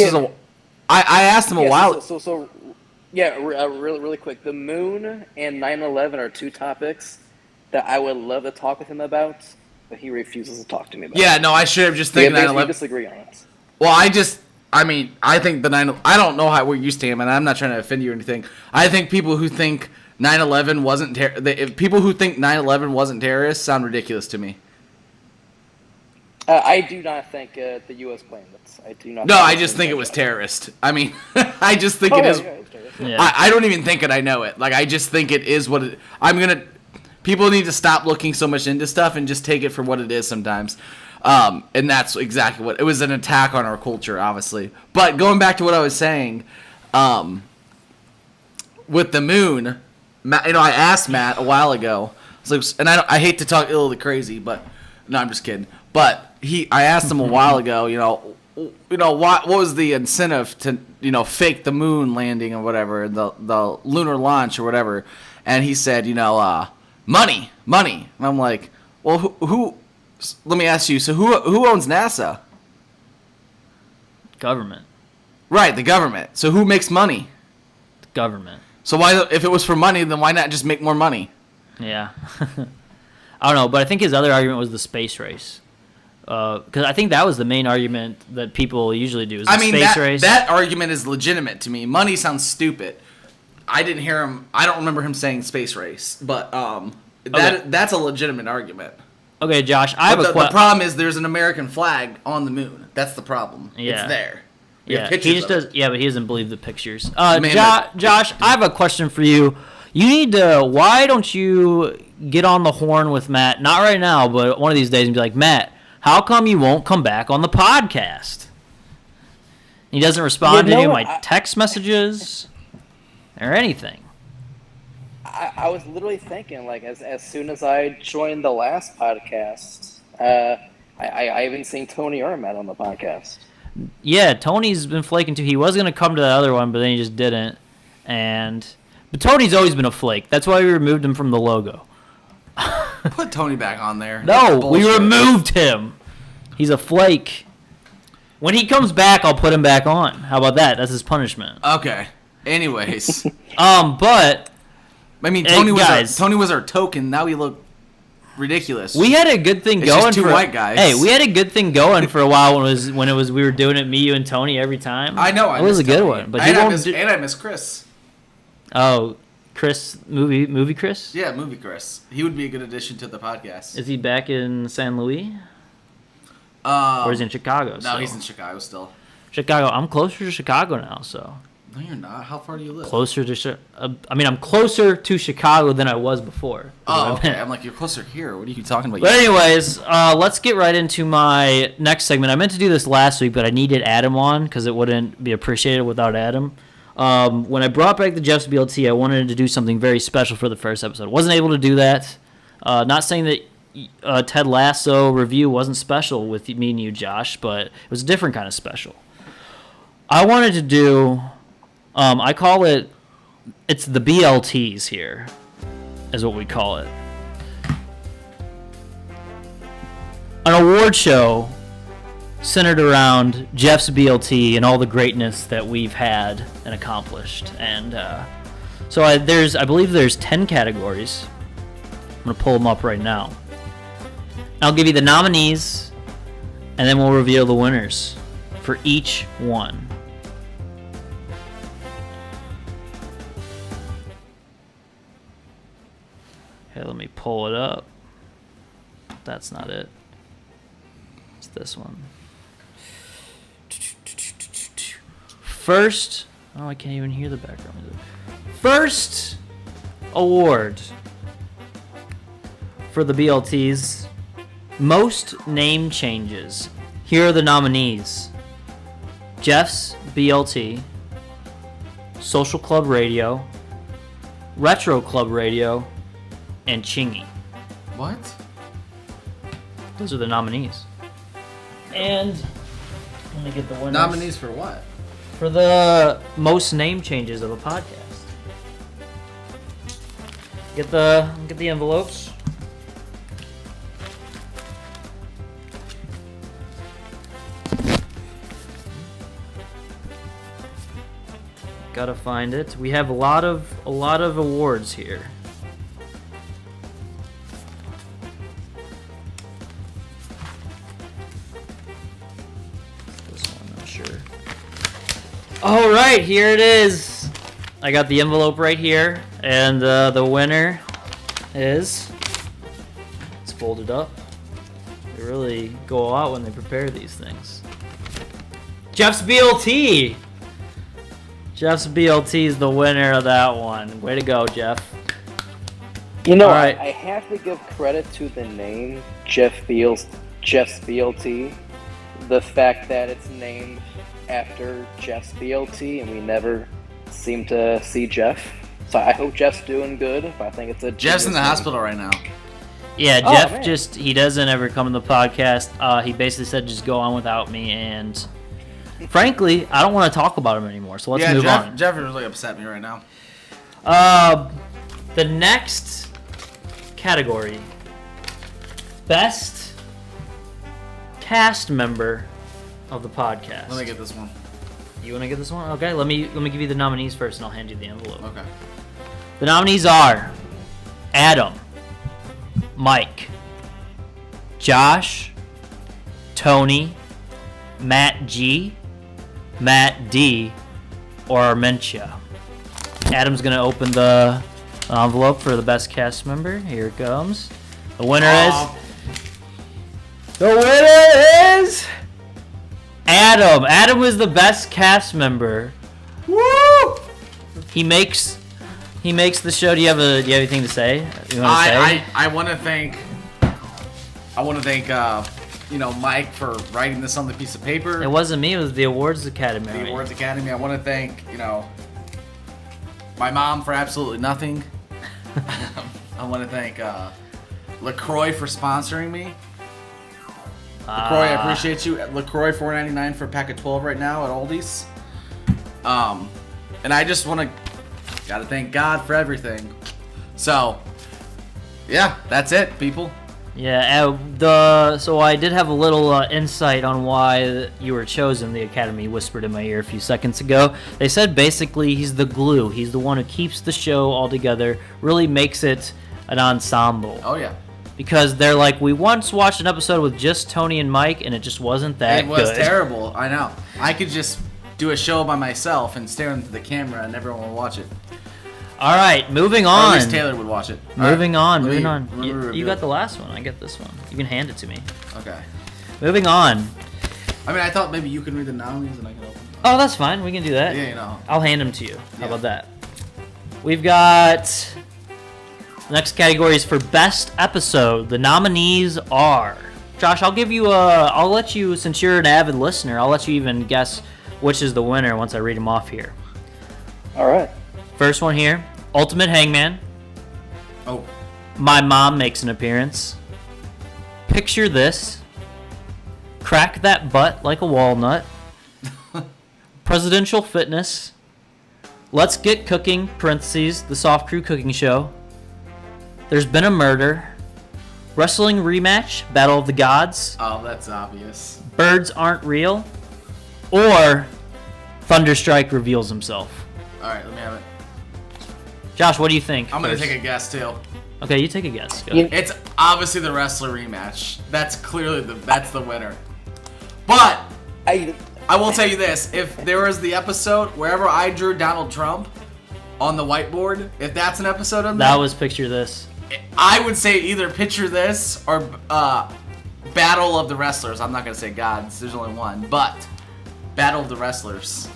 Speaker 5: I asked him a
Speaker 4: Yeah,
Speaker 5: while.
Speaker 4: Really quick. The moon and 9/11 are two topics that I would love to talk with him about, but he refuses to talk to me about.
Speaker 5: Yeah, no, I should have just
Speaker 4: we
Speaker 5: thinking 9/11.
Speaker 4: disagree on it.
Speaker 5: Well, I think the 9. I don't know how we're used to him, and I'm not trying to offend you or anything. I think people who think 9/11 wasn't if people who think 9/11 wasn't terrorists sound ridiculous to me.
Speaker 4: I do not think the U.S. planned it. I do not.
Speaker 5: No, I just think it was terrorist. I mean, I just think it is.
Speaker 2: Yeah.
Speaker 5: I don't even think it. I know it. Like I just think it is what it. People need to stop looking so much into stuff and just take it for what it is sometimes. And that's exactly what it was, an attack on our culture, obviously. But going back to what I was saying, with the moon, I asked Matt a while ago. I was like, and I hate to talk ill of the crazy, but no, I'm just kidding. But I asked him a while ago, what was the incentive to, fake the moon landing or whatever, the lunar launch or whatever, and he said, money. And I'm like, well, who? Let me ask you. So who owns NASA?
Speaker 2: Government.
Speaker 5: Right, the government. So who makes money?
Speaker 2: Government.
Speaker 5: So why, if it was for money, then why not just make more money?
Speaker 2: Yeah. I don't know, but I think his other argument was the space race. Because I think that was the main argument that people usually do is the space race.
Speaker 5: that argument is legitimate to me. Money sounds stupid. I didn't hear him. I don't remember him saying space race, but
Speaker 2: Okay.
Speaker 5: that's a legitimate argument.
Speaker 2: Okay, Josh, I have
Speaker 5: But
Speaker 2: a
Speaker 5: the
Speaker 2: question.
Speaker 5: problem is there's an American flag on the moon. That's the problem.
Speaker 2: Yeah.
Speaker 5: It's there. We have
Speaker 2: Yeah,
Speaker 5: pictures
Speaker 2: he just
Speaker 5: of it.
Speaker 2: does. Yeah, but he doesn't believe the pictures.
Speaker 5: Man,
Speaker 2: Josh, I have a question for you. You need to. Why don't you get on the horn with Matt? Not right now, but one of these days, and be like, Matt, how come you won't come back on the podcast? He doesn't respond to any of my text messages or anything.
Speaker 4: I was literally thinking, like, as soon as I joined the last podcast, I haven't seen Tony or Matt on the podcast.
Speaker 2: Yeah, Tony's been flaking too. He was gonna come to the other one, but then he just didn't. But Tony's always been a flake. That's why we removed him from the logo.
Speaker 5: Put Tony back on there.
Speaker 2: No,
Speaker 5: That's
Speaker 2: we
Speaker 5: bullshit.
Speaker 2: removed him. He's a flake. When he comes back, I'll put him back on. How about that? That's his punishment.
Speaker 5: Okay. Anyways,
Speaker 2: But
Speaker 5: I mean,
Speaker 2: Hey,
Speaker 5: Tony
Speaker 2: guys.
Speaker 5: was our token. Now we look ridiculous.
Speaker 2: we had a good thing
Speaker 5: It's
Speaker 2: going
Speaker 5: just two
Speaker 2: for
Speaker 5: white guys.
Speaker 2: Hey, we had a good thing going for a while when it was we were doing it, me, you, and Tony every time.
Speaker 5: I know.
Speaker 2: It was a good one, but he
Speaker 5: and I
Speaker 2: won't.
Speaker 5: miss Chris.
Speaker 2: Oh, Chris, movie Chris.
Speaker 5: Yeah, movie Chris. He would be a good addition to the podcast.
Speaker 2: Is he back in San Luis or is he in Chicago?
Speaker 5: No,
Speaker 2: still?
Speaker 5: he's in Chicago still.
Speaker 2: Chicago. I'm closer to Chicago now, so
Speaker 5: No, you're not. How far do you live?
Speaker 2: closer to. I'm closer to Chicago than I was before.
Speaker 5: Oh, okay. I'm like, you're closer here. What are you talking about?
Speaker 2: But anyways, let's get right into my next segment. I meant to do this last week, but I needed Adam on because it wouldn't be appreciated without Adam. When I brought back the Jeff's BLT, I wanted to do something very special for the first episode. Wasn't able to do that. Not saying that Ted Lasso review wasn't special with me and you, Josh, but it was a different kind of special. I wanted to do, I call it, it's the BLTs here, is what we call it. An award show centered around Jeff's BLT and all the greatness that we've had and accomplished. And so I believe there's 10 categories. I'm going to pull them up right now. I'll give you the nominees, and then we'll reveal the winners for each one. Okay, let me pull it up. That's not it. It's this one. First, oh, I can't even hear the background music. First award for the BLTs, most name changes. Here are the nominees: Jeff's BLT, Social Club Radio, Retro Club Radio, and Chingy.
Speaker 5: What?
Speaker 2: Those are the nominees. And let me get the winners.
Speaker 5: Nominees for what?
Speaker 2: For the most name changes of a podcast. Get the envelopes. Gotta find it. We have a lot of awards here. This one, I'm sure. All right, here it is. I got the envelope right here, and the winner is. It's folded up. They really go out when they prepare these things. Jeff's BLT. Jeff's BLT is the winner of that one. Way to go, Jeff.
Speaker 4: You know,
Speaker 2: All right.
Speaker 4: I have to give credit to the name Jeff's BLT. The fact that it's named after Jeff's BLT, and we never seem to see Jeff. So I hope Jeff's doing good. I think it's a
Speaker 5: Jeff's in the
Speaker 4: genius name.
Speaker 5: hospital right now.
Speaker 2: Yeah,
Speaker 4: Oh,
Speaker 2: Jeff
Speaker 4: man.
Speaker 2: he doesn't ever come to the podcast. He basically said just go on without me, and frankly, I don't want to talk about him anymore. So let's move on.
Speaker 5: Jeff is really upset at me right now.
Speaker 2: The next category: best cast member of the podcast.
Speaker 5: Let me get this one.
Speaker 2: You want to get this one? Okay, let me give you the nominees first, and I'll hand you the envelope.
Speaker 5: Okay.
Speaker 2: The nominees are Adam, Mike, Josh, Tony, Matt G, Matt D, or Armentia. Adam's gonna open the envelope for the best cast member. Here it comes. The winner is The winner is Adam. Adam was the best cast member.
Speaker 5: Woo!
Speaker 2: He makes the show. Do you have anything to say? You want to say?
Speaker 5: I want to thank Mike for writing this on the piece of paper.
Speaker 2: It wasn't me. It was the Awards Academy.
Speaker 5: The Awards Academy. I want to thank my mom for absolutely nothing. I want to thank LaCroix for sponsoring me. LaCroix, I appreciate you. LaCroix $4.99 for a pack of 12 right now at Aldi's. And I just gotta thank God for everything. So, yeah, that's it, people.
Speaker 2: Yeah, so I did have a little insight on why you were chosen. The Academy whispered in my ear a few seconds ago. They said basically he's the glue. He's the one who keeps the show all together, really makes it an ensemble.
Speaker 5: Oh, yeah.
Speaker 2: Because they're like, we once watched an episode with just Tony and Mike, and it just wasn't that good.
Speaker 5: It was terrible, I know. I could just do a show by myself and stare into the camera and everyone would watch it.
Speaker 2: All right, moving
Speaker 5: Or
Speaker 2: on.
Speaker 5: at least Taylor would watch it.
Speaker 2: Moving on.
Speaker 5: Let me
Speaker 2: You
Speaker 5: reveal
Speaker 2: got the
Speaker 5: it.
Speaker 2: last one. I get this one. You can hand it to me.
Speaker 5: Okay.
Speaker 2: Moving on.
Speaker 5: I mean, I thought maybe you could read the nominees and I could open them.
Speaker 2: Oh, that's fine. We can do that.
Speaker 5: Yeah,
Speaker 2: I'll hand them to you. How
Speaker 5: Yeah.
Speaker 2: about that? We've got... The next category is for Best Episode. The nominees are... Josh, I'll let you, since you're an avid listener, I'll let you even guess which is the winner once I read them off here.
Speaker 4: All right.
Speaker 2: First one here, Ultimate Hangman.
Speaker 5: Oh.
Speaker 2: My Mom Makes an Appearance. Picture This. Crack That Butt Like a Walnut. Presidential Fitness. Let's Get Cooking, parentheses, the Soft Crew Cooking Show. There's Been a Murder. Wrestling Rematch, Battle of the Gods.
Speaker 5: Oh, that's obvious.
Speaker 2: Birds Aren't Real. Or Thunderstrike Reveals Himself.
Speaker 5: Alright, let me have it.
Speaker 2: Josh, what do you think?
Speaker 5: I'm going to
Speaker 2: first?
Speaker 5: take a guess, too.
Speaker 2: Okay, you take a guess. Go.
Speaker 4: You-
Speaker 5: It's obviously the wrestler rematch. That's clearly that's the winner. But
Speaker 4: I
Speaker 5: I will tell you this: if there was the episode wherever I drew Donald Trump on the whiteboard, if that's an episode of
Speaker 2: That was Picture This.
Speaker 5: I would say either Picture This or Battle of the Wrestlers. I'm not gonna say gods. There's only one, but Battle of the Wrestlers.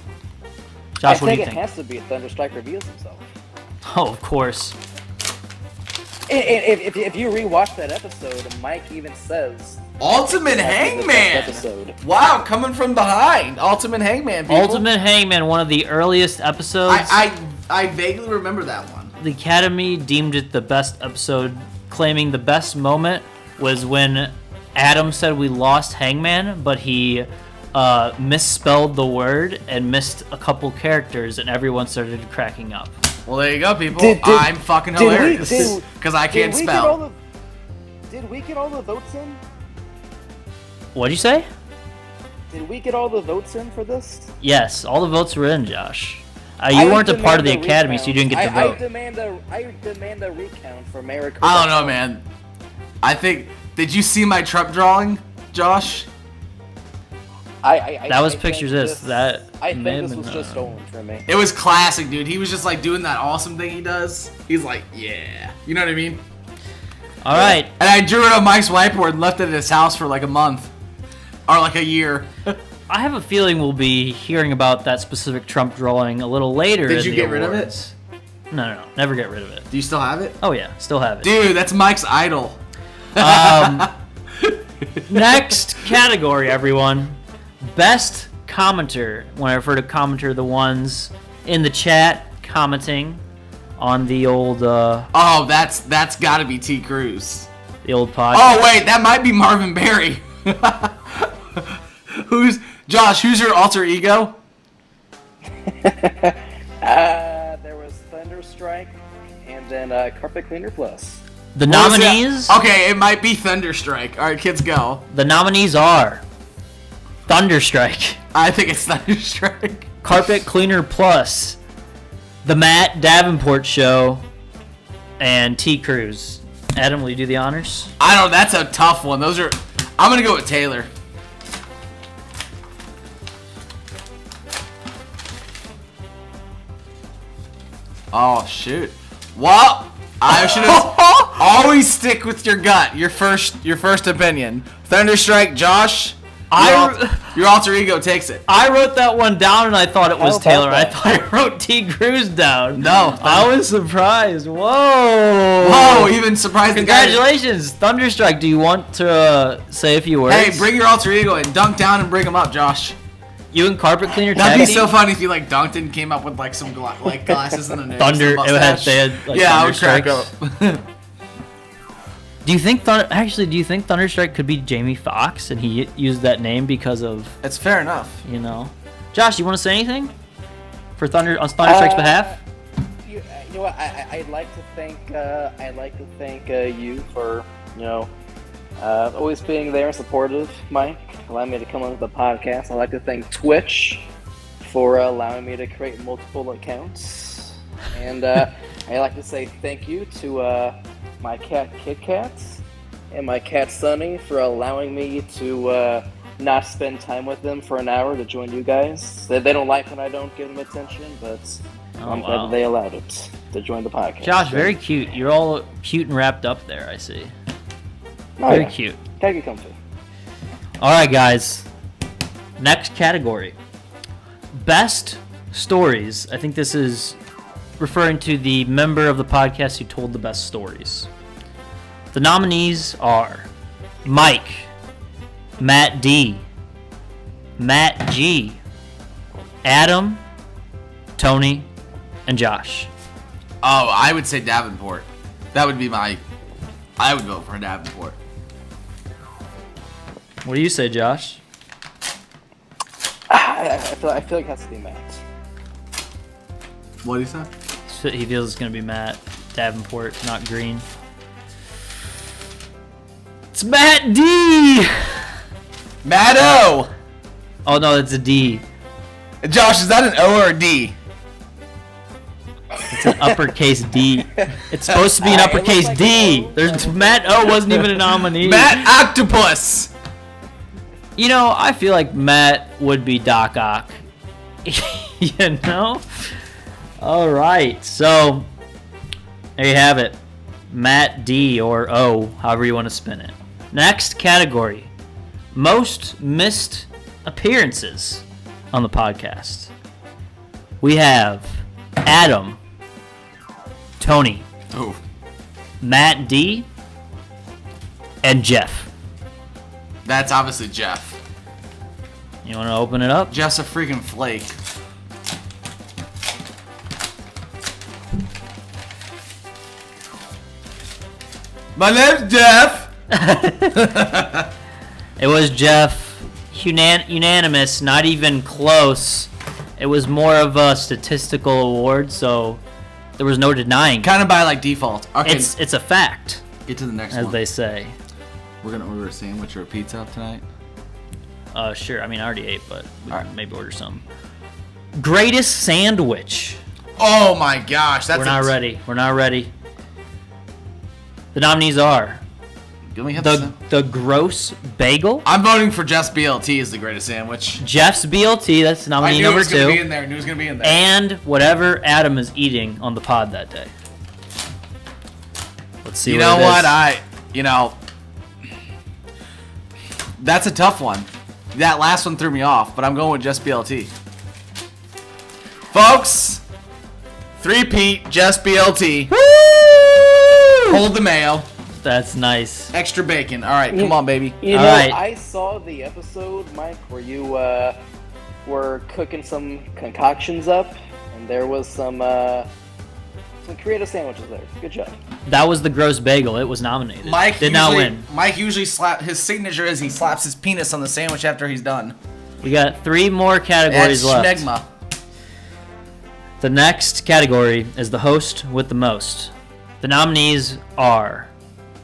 Speaker 2: Josh,
Speaker 4: I
Speaker 2: what do
Speaker 4: think
Speaker 2: you
Speaker 4: it
Speaker 2: think?
Speaker 4: has to be Thunderstrike Reveals Himself.
Speaker 2: Oh, of course.
Speaker 4: If you rewatch that episode, Mike even says
Speaker 5: Ultimate
Speaker 4: that's the
Speaker 5: Hangman.
Speaker 4: best episode.
Speaker 5: Wow, coming from behind. Ultimate Hangman. People.
Speaker 2: Ultimate Hangman, one of the earliest episodes.
Speaker 5: I vaguely remember that one.
Speaker 2: The Academy deemed it the best episode, claiming the best moment was when Adam said we lost Hangman, but he misspelled the word and missed a couple characters, and everyone started cracking up.
Speaker 5: Well, there you go, people.
Speaker 4: Did-
Speaker 5: I'm fucking
Speaker 4: did we-
Speaker 5: hilarious
Speaker 4: did-
Speaker 5: because I can't
Speaker 4: Did we get all
Speaker 5: spell.
Speaker 4: Did we get all the votes in?
Speaker 2: What'd you say?
Speaker 4: Did we get all the votes in for this?
Speaker 2: Yes, all the votes were in, Josh. You weren't a part of the
Speaker 4: demand a
Speaker 2: Academy, so you didn't get to
Speaker 4: I
Speaker 2: vote.
Speaker 4: demand a recount for America.
Speaker 5: I don't know, man. I think. Did you see my Trump drawing, Josh?
Speaker 2: That was
Speaker 4: I think
Speaker 2: Picture This. That
Speaker 4: I
Speaker 2: may have
Speaker 4: think this
Speaker 2: been,
Speaker 4: was just stolen from me.
Speaker 5: It was classic, dude. He was just like doing that awesome thing he does. He's like, yeah. You know what I mean?
Speaker 2: All right.
Speaker 5: And I drew it on Mike's whiteboard and left it at his house for like a month. Or like a year.
Speaker 2: I have a feeling we'll be hearing about that specific Trump drawing a little later.
Speaker 5: Did
Speaker 2: in
Speaker 5: you
Speaker 2: the
Speaker 5: get rid of it?
Speaker 2: awards. No. Never get rid of it.
Speaker 5: Do you still have it?
Speaker 2: Oh, yeah. Still have it.
Speaker 5: Dude, that's Mike's idol.
Speaker 2: Next category, everyone. Best commenter. When I refer to commenter, the ones in the chat commenting on the old
Speaker 5: Oh, that's gotta be T. Cruz.
Speaker 2: podcast.
Speaker 5: Oh, wait, that might be Marvin Berry. Josh, who's your alter ego?
Speaker 4: There was Thunderstrike, and then Carpet Cleaner Plus.
Speaker 2: The
Speaker 5: What was that?
Speaker 2: nominees.
Speaker 5: Okay, it might be Thunderstrike. All right, kids, go.
Speaker 2: The nominees are Thunderstrike,
Speaker 5: I think it's Thunderstrike.
Speaker 2: Carpet Cleaner Plus, The Matt Davenport Show, and T. Cruz. Adam, will you do the honors?
Speaker 5: I don't know. That's a tough one. I'm gonna go with Taylor. Oh shoot! Well, I should have. Always stick with your gut. Your first opinion. Thunderstrike, Josh. Your alter ego takes it.
Speaker 2: I wrote that one down and I thought it was
Speaker 4: How about
Speaker 2: Taylor. I
Speaker 4: that?
Speaker 2: thought I wrote T. Cruz down.
Speaker 5: No.
Speaker 2: I was surprised. Whoa.
Speaker 5: Whoa, even surprised the guy.
Speaker 2: Congratulations, Thunderstrike. Do you want to say a few words?
Speaker 5: Hey, bring your alter ego and dunk down and bring him up, Josh.
Speaker 2: You and Carpet Cleaner
Speaker 5: That'd
Speaker 2: tag
Speaker 5: be so
Speaker 2: team?
Speaker 5: funny if you like dunked and came up with like some glasses and a nose.
Speaker 2: Thunder.
Speaker 5: And a
Speaker 2: It had,
Speaker 5: mustache.
Speaker 2: they had like
Speaker 5: Yeah, I would crack
Speaker 2: Thunderstrikes.
Speaker 5: up.
Speaker 2: Do you think Thunderstrike could be Jamie Foxx and he used that name because of,
Speaker 5: It's fair enough.
Speaker 2: Josh, you want to say anything on Thunderstrike's behalf?
Speaker 4: You know what? I'd like to thank you for always being there and supportive, Mike. Allowing me to come on the podcast. I'd like to thank Twitch for allowing me to create multiple accounts, and I'd like to say thank you to my cat Kit Kat and my cat Sunny for allowing me to not spend time with them for an hour to join you guys. They don't like when I don't give them attention, but I'm glad that they allowed it to join the podcast.
Speaker 2: Josh, very cute. You're all cute and wrapped up there, I see.
Speaker 4: Oh,
Speaker 2: Very
Speaker 4: yeah.
Speaker 2: cute.
Speaker 4: Gotta get comfy.
Speaker 2: All right, guys. Next category. Best stories. I think this is referring to the member of the podcast who told the best stories. The nominees are Mike, Matt D, Matt G, Adam, Tony, and Josh.
Speaker 5: Oh, I would say Davenport. That would be I would vote for Davenport.
Speaker 2: What do you say, Josh?
Speaker 4: I feel like it has to be Matt.
Speaker 5: What do you say?
Speaker 2: He feels it's going to be Matt Davenport, not Green. It's Matt D!
Speaker 5: Matt O.
Speaker 2: Oh, no, it's a D.
Speaker 5: Josh, is that an O or a D?
Speaker 2: It's an uppercase D. It's supposed to be an
Speaker 4: It looks
Speaker 2: uppercase
Speaker 4: like
Speaker 2: D.
Speaker 4: an O.
Speaker 2: There's Matt O wasn't even a nominee.
Speaker 5: Matt Octopus.
Speaker 2: You know, I feel like Matt would be Doc Ock. You know? All right, so there you have it. Matt D or O, however you want to spin it. Next category. Most missed appearances on the podcast. We have Adam, Tony,
Speaker 5: Oh.
Speaker 2: Matt D, and Jeff.
Speaker 5: That's obviously Jeff.
Speaker 2: You want to open it up?
Speaker 5: Jeff's a freaking flake. My name's Jeff.
Speaker 2: It was Jeff. Unanimous, not even close. It was more of a statistical award, so there was no denying.
Speaker 5: Kind of by like default. Okay.
Speaker 2: It's a fact,
Speaker 5: Get to the next
Speaker 2: as
Speaker 5: one.
Speaker 2: they say.
Speaker 5: We're gonna order a sandwich or a pizza tonight.
Speaker 2: Sure. I mean, I already ate, but we
Speaker 5: All
Speaker 2: can
Speaker 5: right.
Speaker 2: maybe order some. Greatest sandwich.
Speaker 5: Oh my gosh, that's
Speaker 2: We're not ready. We're not ready. The nominees are
Speaker 5: Let me hit
Speaker 2: the gross bagel,
Speaker 5: I'm voting for Jeff's BLT is the greatest sandwich.
Speaker 2: Jeff's BLT. That's
Speaker 5: I
Speaker 2: nominee
Speaker 5: knew it
Speaker 2: number
Speaker 5: was gonna be
Speaker 2: 2,
Speaker 5: in there. Knew it was gonna be in there.
Speaker 2: and whatever Adam is eating on the pod that day. Let's see.
Speaker 5: You
Speaker 2: what
Speaker 5: know
Speaker 2: it
Speaker 5: what?
Speaker 2: is.
Speaker 5: That's a tough one. That last one threw me off, but I'm going with just BLT. Folks, 3-peat, just BLT. Hold the mayo.
Speaker 2: That's nice.
Speaker 5: Extra bacon. All right, come on, baby.
Speaker 4: You
Speaker 2: All
Speaker 4: know,
Speaker 2: right.
Speaker 4: I saw the episode, Mike, where you were cooking some concoctions up, and there was some creative sandwiches there. Good job.
Speaker 2: That was the gross bagel. It was nominated.
Speaker 5: Mike
Speaker 2: did not win.
Speaker 5: Mike usually his signature is he slaps his penis on the sandwich after he's done.
Speaker 2: We got 3 more categories
Speaker 5: That's
Speaker 2: left.
Speaker 5: schmegma.
Speaker 2: The next category is the host with the most. The nominees are.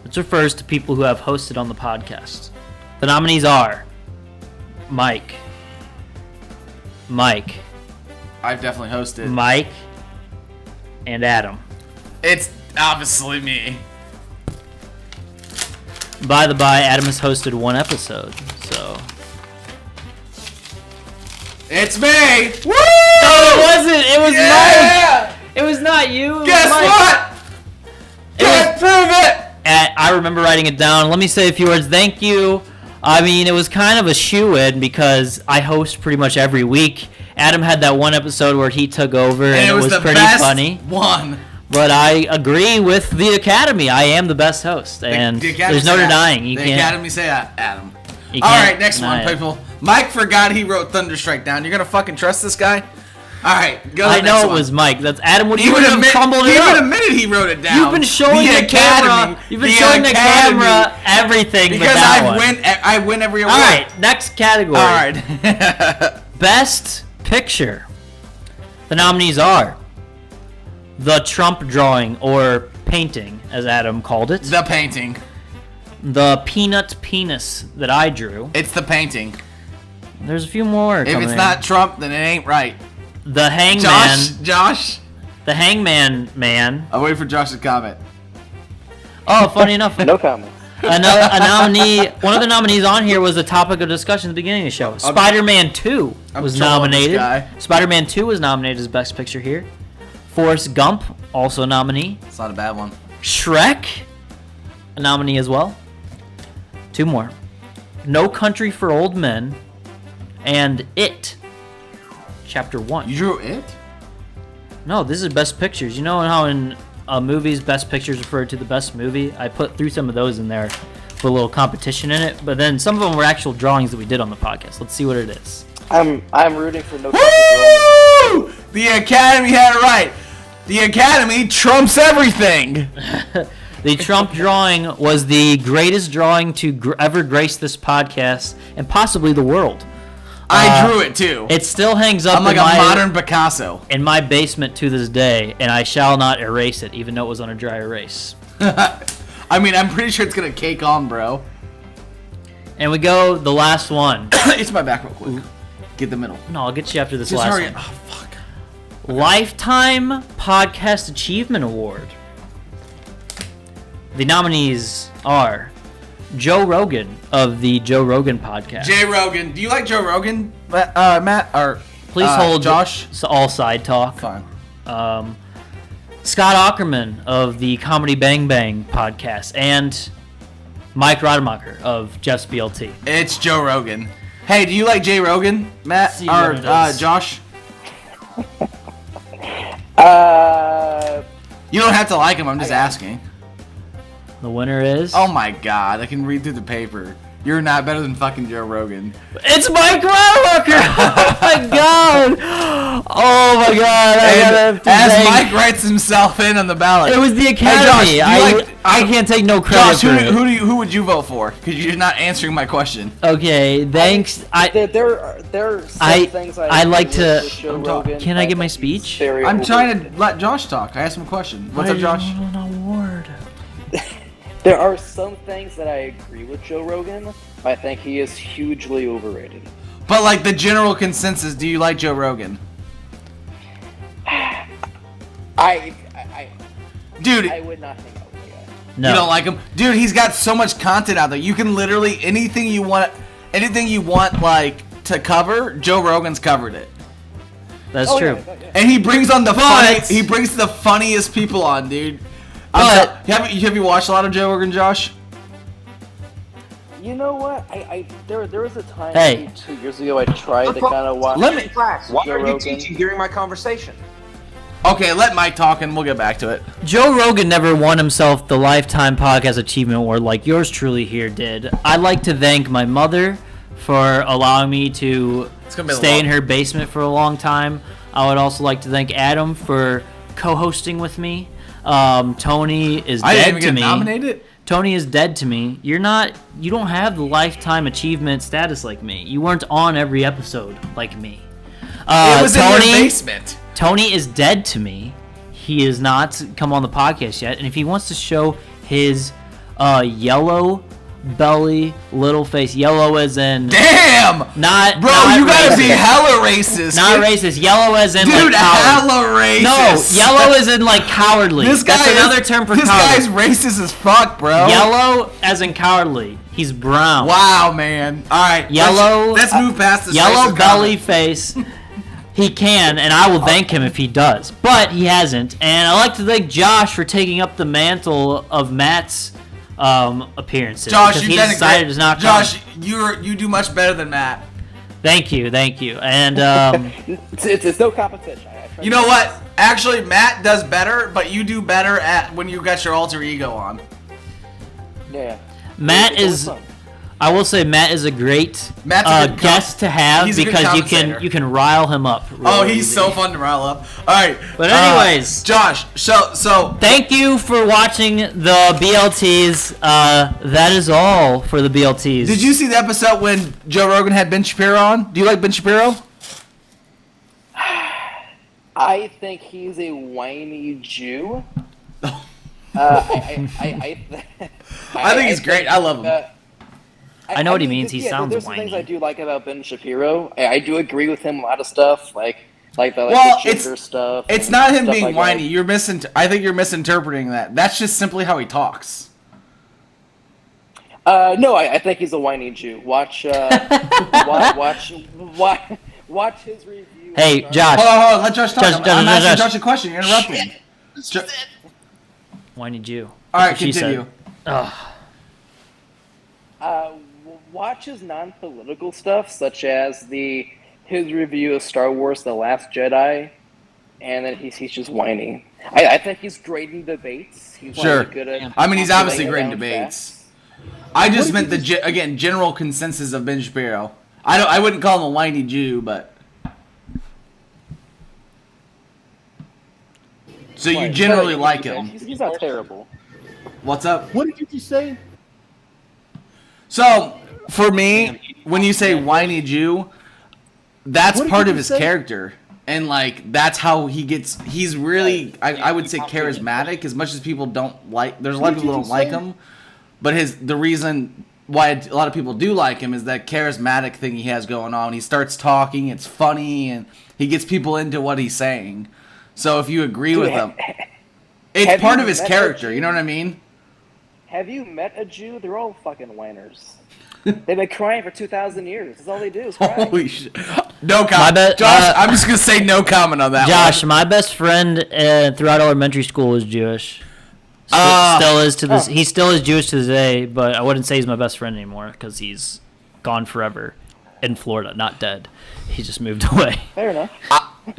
Speaker 2: This refers to people who have hosted on the podcast. The nominees are Mike,
Speaker 5: I've definitely hosted.
Speaker 2: Mike, and Adam.
Speaker 5: It's obviously me.
Speaker 2: By the by, Adam has hosted 1 episode, so.
Speaker 5: It's me. Woo!
Speaker 2: No, it wasn't. It was
Speaker 5: Yeah!
Speaker 2: Mike. It was not you. It was
Speaker 5: Guess
Speaker 2: Mike.
Speaker 5: what?
Speaker 2: It was-
Speaker 5: Can't prove it.
Speaker 2: I remember writing it down. Let me say a few words. Thank you. I mean, it was kind of a shoe-in because I host pretty much every week. Adam had that one episode where he took over, and it was
Speaker 5: the
Speaker 2: pretty
Speaker 5: best
Speaker 2: funny.
Speaker 5: one.
Speaker 2: But I agree with the Academy. I am the best host, and
Speaker 5: The Academy
Speaker 2: there's no
Speaker 5: say that.
Speaker 2: denying. You
Speaker 5: the
Speaker 2: can't.
Speaker 5: Academy say that, Adam.
Speaker 2: You
Speaker 5: All
Speaker 2: can't
Speaker 5: right, next
Speaker 2: deny
Speaker 5: one,
Speaker 2: it.
Speaker 5: people. Mike forgot he wrote Thunderstrike down. You're gonna fucking trust this guy? All right, go. To
Speaker 2: I
Speaker 5: the
Speaker 2: know
Speaker 5: next
Speaker 2: it
Speaker 5: one.
Speaker 2: was Mike. That's Adam. What
Speaker 5: He
Speaker 2: you
Speaker 5: would
Speaker 2: would have
Speaker 5: admit.
Speaker 2: crumbled
Speaker 5: He
Speaker 2: it
Speaker 5: would
Speaker 2: up.
Speaker 5: admitted he wrote it down.
Speaker 2: You've been showing the camera. You've been showing the camera everything.
Speaker 5: because
Speaker 2: but that one.
Speaker 5: I win every award.
Speaker 2: All right, next category.
Speaker 5: All right.
Speaker 2: Best Picture. The nominees are the Trump drawing, or painting, as Adam called it.
Speaker 5: The painting.
Speaker 2: The peanut penis that I drew.
Speaker 5: It's the painting.
Speaker 2: There's a few more.
Speaker 5: If
Speaker 2: coming
Speaker 5: it's
Speaker 2: in.
Speaker 5: not Trump, then it ain't right.
Speaker 2: The Hangman.
Speaker 5: Josh.
Speaker 2: The Hangman man.
Speaker 5: I'll wait for Josh to comment.
Speaker 2: Oh, funny enough.
Speaker 4: No comment.
Speaker 2: A nominee. One of the nominees on here was the topic of discussion at the beginning of the show. Spider-Man 2 was
Speaker 5: trolling this
Speaker 2: nominated.
Speaker 5: guy.
Speaker 2: Spider-Man 2 was nominated as Best Picture here. Forrest Gump, also a nominee.
Speaker 5: It's not a bad one.
Speaker 2: Shrek, a nominee as well. Two more. No Country for Old Men, and It, Chapter 1.
Speaker 5: You drew it?
Speaker 2: No, this is Best Pictures. You know how in movies, Best Pictures referred to the best movie? I put through some of those in there with a little competition in it, but then some of them were actual drawings that we did on the podcast. Let's see what it is.
Speaker 4: I'm rooting for No Country for Old Men.
Speaker 5: Woo! The Academy had it right. The Academy trumps everything.
Speaker 2: The Trump drawing was the greatest drawing to ever grace this podcast and possibly the world.
Speaker 5: I drew it too.
Speaker 2: It still hangs up
Speaker 5: I'm like
Speaker 2: in
Speaker 5: a
Speaker 2: my
Speaker 5: modern Picasso.
Speaker 2: in my basement to this day, and I shall not erase it, even though it was on a dry erase.
Speaker 5: I mean, I'm pretty sure it's gonna cake on, bro.
Speaker 2: And we go the last one.
Speaker 5: It's my back real quick. Get the middle.
Speaker 2: No, I'll get you after this
Speaker 5: Just
Speaker 2: last
Speaker 5: hurry.
Speaker 2: one.
Speaker 5: Oh, fuck.
Speaker 2: Lifetime Podcast Achievement Award. The nominees are Joe Rogan of the Joe Rogan podcast.
Speaker 5: Jay Rogan. Do you like Joe Rogan, Matt? Or
Speaker 2: Please hold
Speaker 5: Josh.
Speaker 2: all side talk.
Speaker 5: Fine.
Speaker 2: Scott Aukerman of the Comedy Bang Bang podcast, and Mike Rademacher of Jeff's BLT.
Speaker 5: It's Joe Rogan. Hey, do you like Jay Rogan, Matt?
Speaker 2: See what
Speaker 5: Or
Speaker 2: it is.
Speaker 5: Josh?
Speaker 4: Uh,
Speaker 5: You don't have to like him. I'm just asking.
Speaker 2: The winner is...
Speaker 5: Oh my god, I can read through the paper. You're not better than fucking Joe Rogan.
Speaker 2: It's Mike Rademacher! Oh my god! Oh my god!
Speaker 5: And as Mike writes himself in on the ballot.
Speaker 2: It was the
Speaker 5: Hey,
Speaker 2: Academy.
Speaker 5: Josh,
Speaker 2: I can't take no credit
Speaker 5: Josh,
Speaker 2: for it.
Speaker 5: who would you vote for? Because you're not answering my question.
Speaker 2: Okay, thanks.
Speaker 4: there are some
Speaker 2: I-
Speaker 4: things
Speaker 2: I like
Speaker 4: agree
Speaker 2: to-
Speaker 4: with Joe
Speaker 5: I'm talking.
Speaker 4: Rogan.
Speaker 2: Can I get my
Speaker 4: think he's
Speaker 2: speech?
Speaker 4: very
Speaker 5: I'm trying
Speaker 4: overrated.
Speaker 5: to let Josh talk. I asked him a question. What's up, Josh?
Speaker 2: An award.
Speaker 4: There are some things that I agree with Joe Rogan. But I think he is hugely overrated.
Speaker 5: But like the general consensus, do you like Joe Rogan? Dude,
Speaker 4: I would not hang out with the guy.
Speaker 2: No.
Speaker 5: you don't like him? Dude, he's got so much content out there. You can literally anything you want like to cover, Joe Rogan's covered it.
Speaker 2: That's
Speaker 4: Oh,
Speaker 2: true.
Speaker 4: yeah.
Speaker 5: And he brings on the
Speaker 2: But-
Speaker 5: he brings the funniest people on, dude.
Speaker 2: But-
Speaker 5: have you watched a lot of Joe Rogan, Josh?
Speaker 4: You know what? There was a time
Speaker 2: Hey.
Speaker 4: maybe 2 years ago I tried to kind of watch.
Speaker 5: Let me-
Speaker 6: Class, why
Speaker 4: Joe
Speaker 6: are you
Speaker 4: Rogan.
Speaker 6: teaching during my conversation?
Speaker 5: Okay, let Mike talk and we'll get back to it.
Speaker 2: Joe Rogan never won himself the Lifetime Podcast Achievement Award like yours truly here did. I'd like to thank my mother for allowing me to
Speaker 5: gonna be a
Speaker 2: stay
Speaker 5: long-
Speaker 2: in her basement for a long time. I would also like to thank Adam for co-hosting with me. Tony is
Speaker 5: I didn't
Speaker 2: dead
Speaker 5: even
Speaker 2: to
Speaker 5: get
Speaker 2: me.
Speaker 5: nominated.
Speaker 2: Tony is dead to me. You don't have the lifetime achievement status like me. You weren't on every episode like me.
Speaker 5: It was in
Speaker 2: Tony,
Speaker 5: your basement.
Speaker 2: Tony is dead to me. He has not come on the podcast yet, and if he wants to show his yellow belly, little face, yellow as in
Speaker 5: Damn,
Speaker 2: not
Speaker 5: bro,
Speaker 2: not
Speaker 5: you gotta
Speaker 2: racist.
Speaker 5: be hella racist.
Speaker 2: Not
Speaker 5: kid.
Speaker 2: racist. Yellow as in
Speaker 5: Dude,
Speaker 2: like coward.
Speaker 5: hella racist.
Speaker 2: No, yellow as in like cowardly.
Speaker 5: This guy
Speaker 2: That's another term for
Speaker 5: this
Speaker 2: coward.
Speaker 5: guy's racist as fuck, bro.
Speaker 2: Yellow as in cowardly. He's brown.
Speaker 5: Wow, man. All right,
Speaker 2: Yellow-
Speaker 5: Let's move past this.
Speaker 2: Yellow
Speaker 5: racist
Speaker 2: belly
Speaker 5: comment.
Speaker 2: face. He can, and I will thank him if he does. But he hasn't. And I'd like to thank Josh for taking up the mantle of Matt's appearances.
Speaker 5: Josh,
Speaker 2: because
Speaker 5: you've
Speaker 2: he
Speaker 5: done
Speaker 2: decided
Speaker 5: great.
Speaker 2: to not come.
Speaker 5: Josh, you do much better than Matt.
Speaker 2: Thank you. And
Speaker 4: It's no competition.
Speaker 5: You know what? Actually, Matt does better, but you do better at when you got your alter ego on.
Speaker 4: Yeah.
Speaker 2: Matt
Speaker 4: It's always
Speaker 2: is.
Speaker 4: fun.
Speaker 2: I will say Matt is a great
Speaker 5: Matt's a good
Speaker 2: guest to have
Speaker 5: he's a good
Speaker 2: because
Speaker 5: commentator.
Speaker 2: you can rile him up.
Speaker 5: Oh,
Speaker 2: really
Speaker 5: he's
Speaker 2: easy.
Speaker 5: so fun to rile up. All right.
Speaker 2: But anyways,
Speaker 5: Josh, so
Speaker 2: thank you for watching the BLTs. That is all for the BLTs.
Speaker 5: did you see the episode when Joe Rogan had Ben Shapiro on? Do you like Ben Shapiro?
Speaker 4: I think he's a whiny Jew. I
Speaker 5: think he's great. I love him.
Speaker 2: I know what he means. He sounds
Speaker 4: there's some things
Speaker 2: whiny.
Speaker 4: I do like about Ben Shapiro. I do agree with him a lot of stuff, like the
Speaker 5: Well,
Speaker 4: gender stuff.
Speaker 5: It's
Speaker 4: and
Speaker 5: not him
Speaker 4: stuff
Speaker 5: being
Speaker 4: like
Speaker 5: whiny.
Speaker 4: that.
Speaker 5: I think you're misinterpreting that. That's just simply how he talks.
Speaker 4: No, I think he's a whiny Jew. Watch his review.
Speaker 2: Hey,
Speaker 4: of
Speaker 2: Josh.
Speaker 5: Hold on. Let Josh talk.
Speaker 2: Josh,
Speaker 5: I'm asking
Speaker 2: Josh.
Speaker 5: Josh a question. You're interrupting.
Speaker 2: Whiny Jew.
Speaker 5: All right,
Speaker 2: That's what she
Speaker 5: continue.
Speaker 2: said. Ugh.
Speaker 4: Watch his non-political stuff, such as his review of Star Wars: The Last Jedi, and then he's just whining. I think he's great in debates. He's
Speaker 5: Sure.
Speaker 4: really good at.
Speaker 5: I mean, he's obviously
Speaker 4: laying
Speaker 5: great in
Speaker 4: down
Speaker 5: debates.
Speaker 4: facts.
Speaker 5: I just meant the general consensus of Ben Shapiro. I wouldn't call him a whiny Jew, but so you
Speaker 4: Right.
Speaker 5: generally
Speaker 4: But
Speaker 5: like him.
Speaker 4: He's not terrible.
Speaker 5: What's up?
Speaker 6: What did you just say?
Speaker 5: So for me, when you say whiny Jew, that's
Speaker 6: What did
Speaker 5: part
Speaker 6: you
Speaker 5: of his
Speaker 6: say?
Speaker 5: character, and like that's how he gets. He's really, I would say, charismatic. As much as people don't like, there's a lot of people who don't like him, but the reason why a lot of people do like him is that charismatic thing he has going on. He starts talking, it's funny, and he gets people into what he's saying. So if you agree with him, it's
Speaker 4: have
Speaker 5: part
Speaker 4: you
Speaker 5: of his
Speaker 4: met
Speaker 5: character.
Speaker 4: that
Speaker 5: You know what I mean?
Speaker 4: Have you met a Jew? They're all fucking whiners. They've been crying for 2,000 years. That's all they do is cry.
Speaker 5: Holy shit! No comment,
Speaker 2: My
Speaker 5: Josh. I'm just gonna say no comment on that.
Speaker 2: Josh,
Speaker 5: one.
Speaker 2: my best friend throughout elementary school was Jewish. Still is to this. He still is Jewish to this day, but I wouldn't say he's my best friend anymore because he's gone forever in Florida, not dead. He just moved away.
Speaker 4: Fair enough.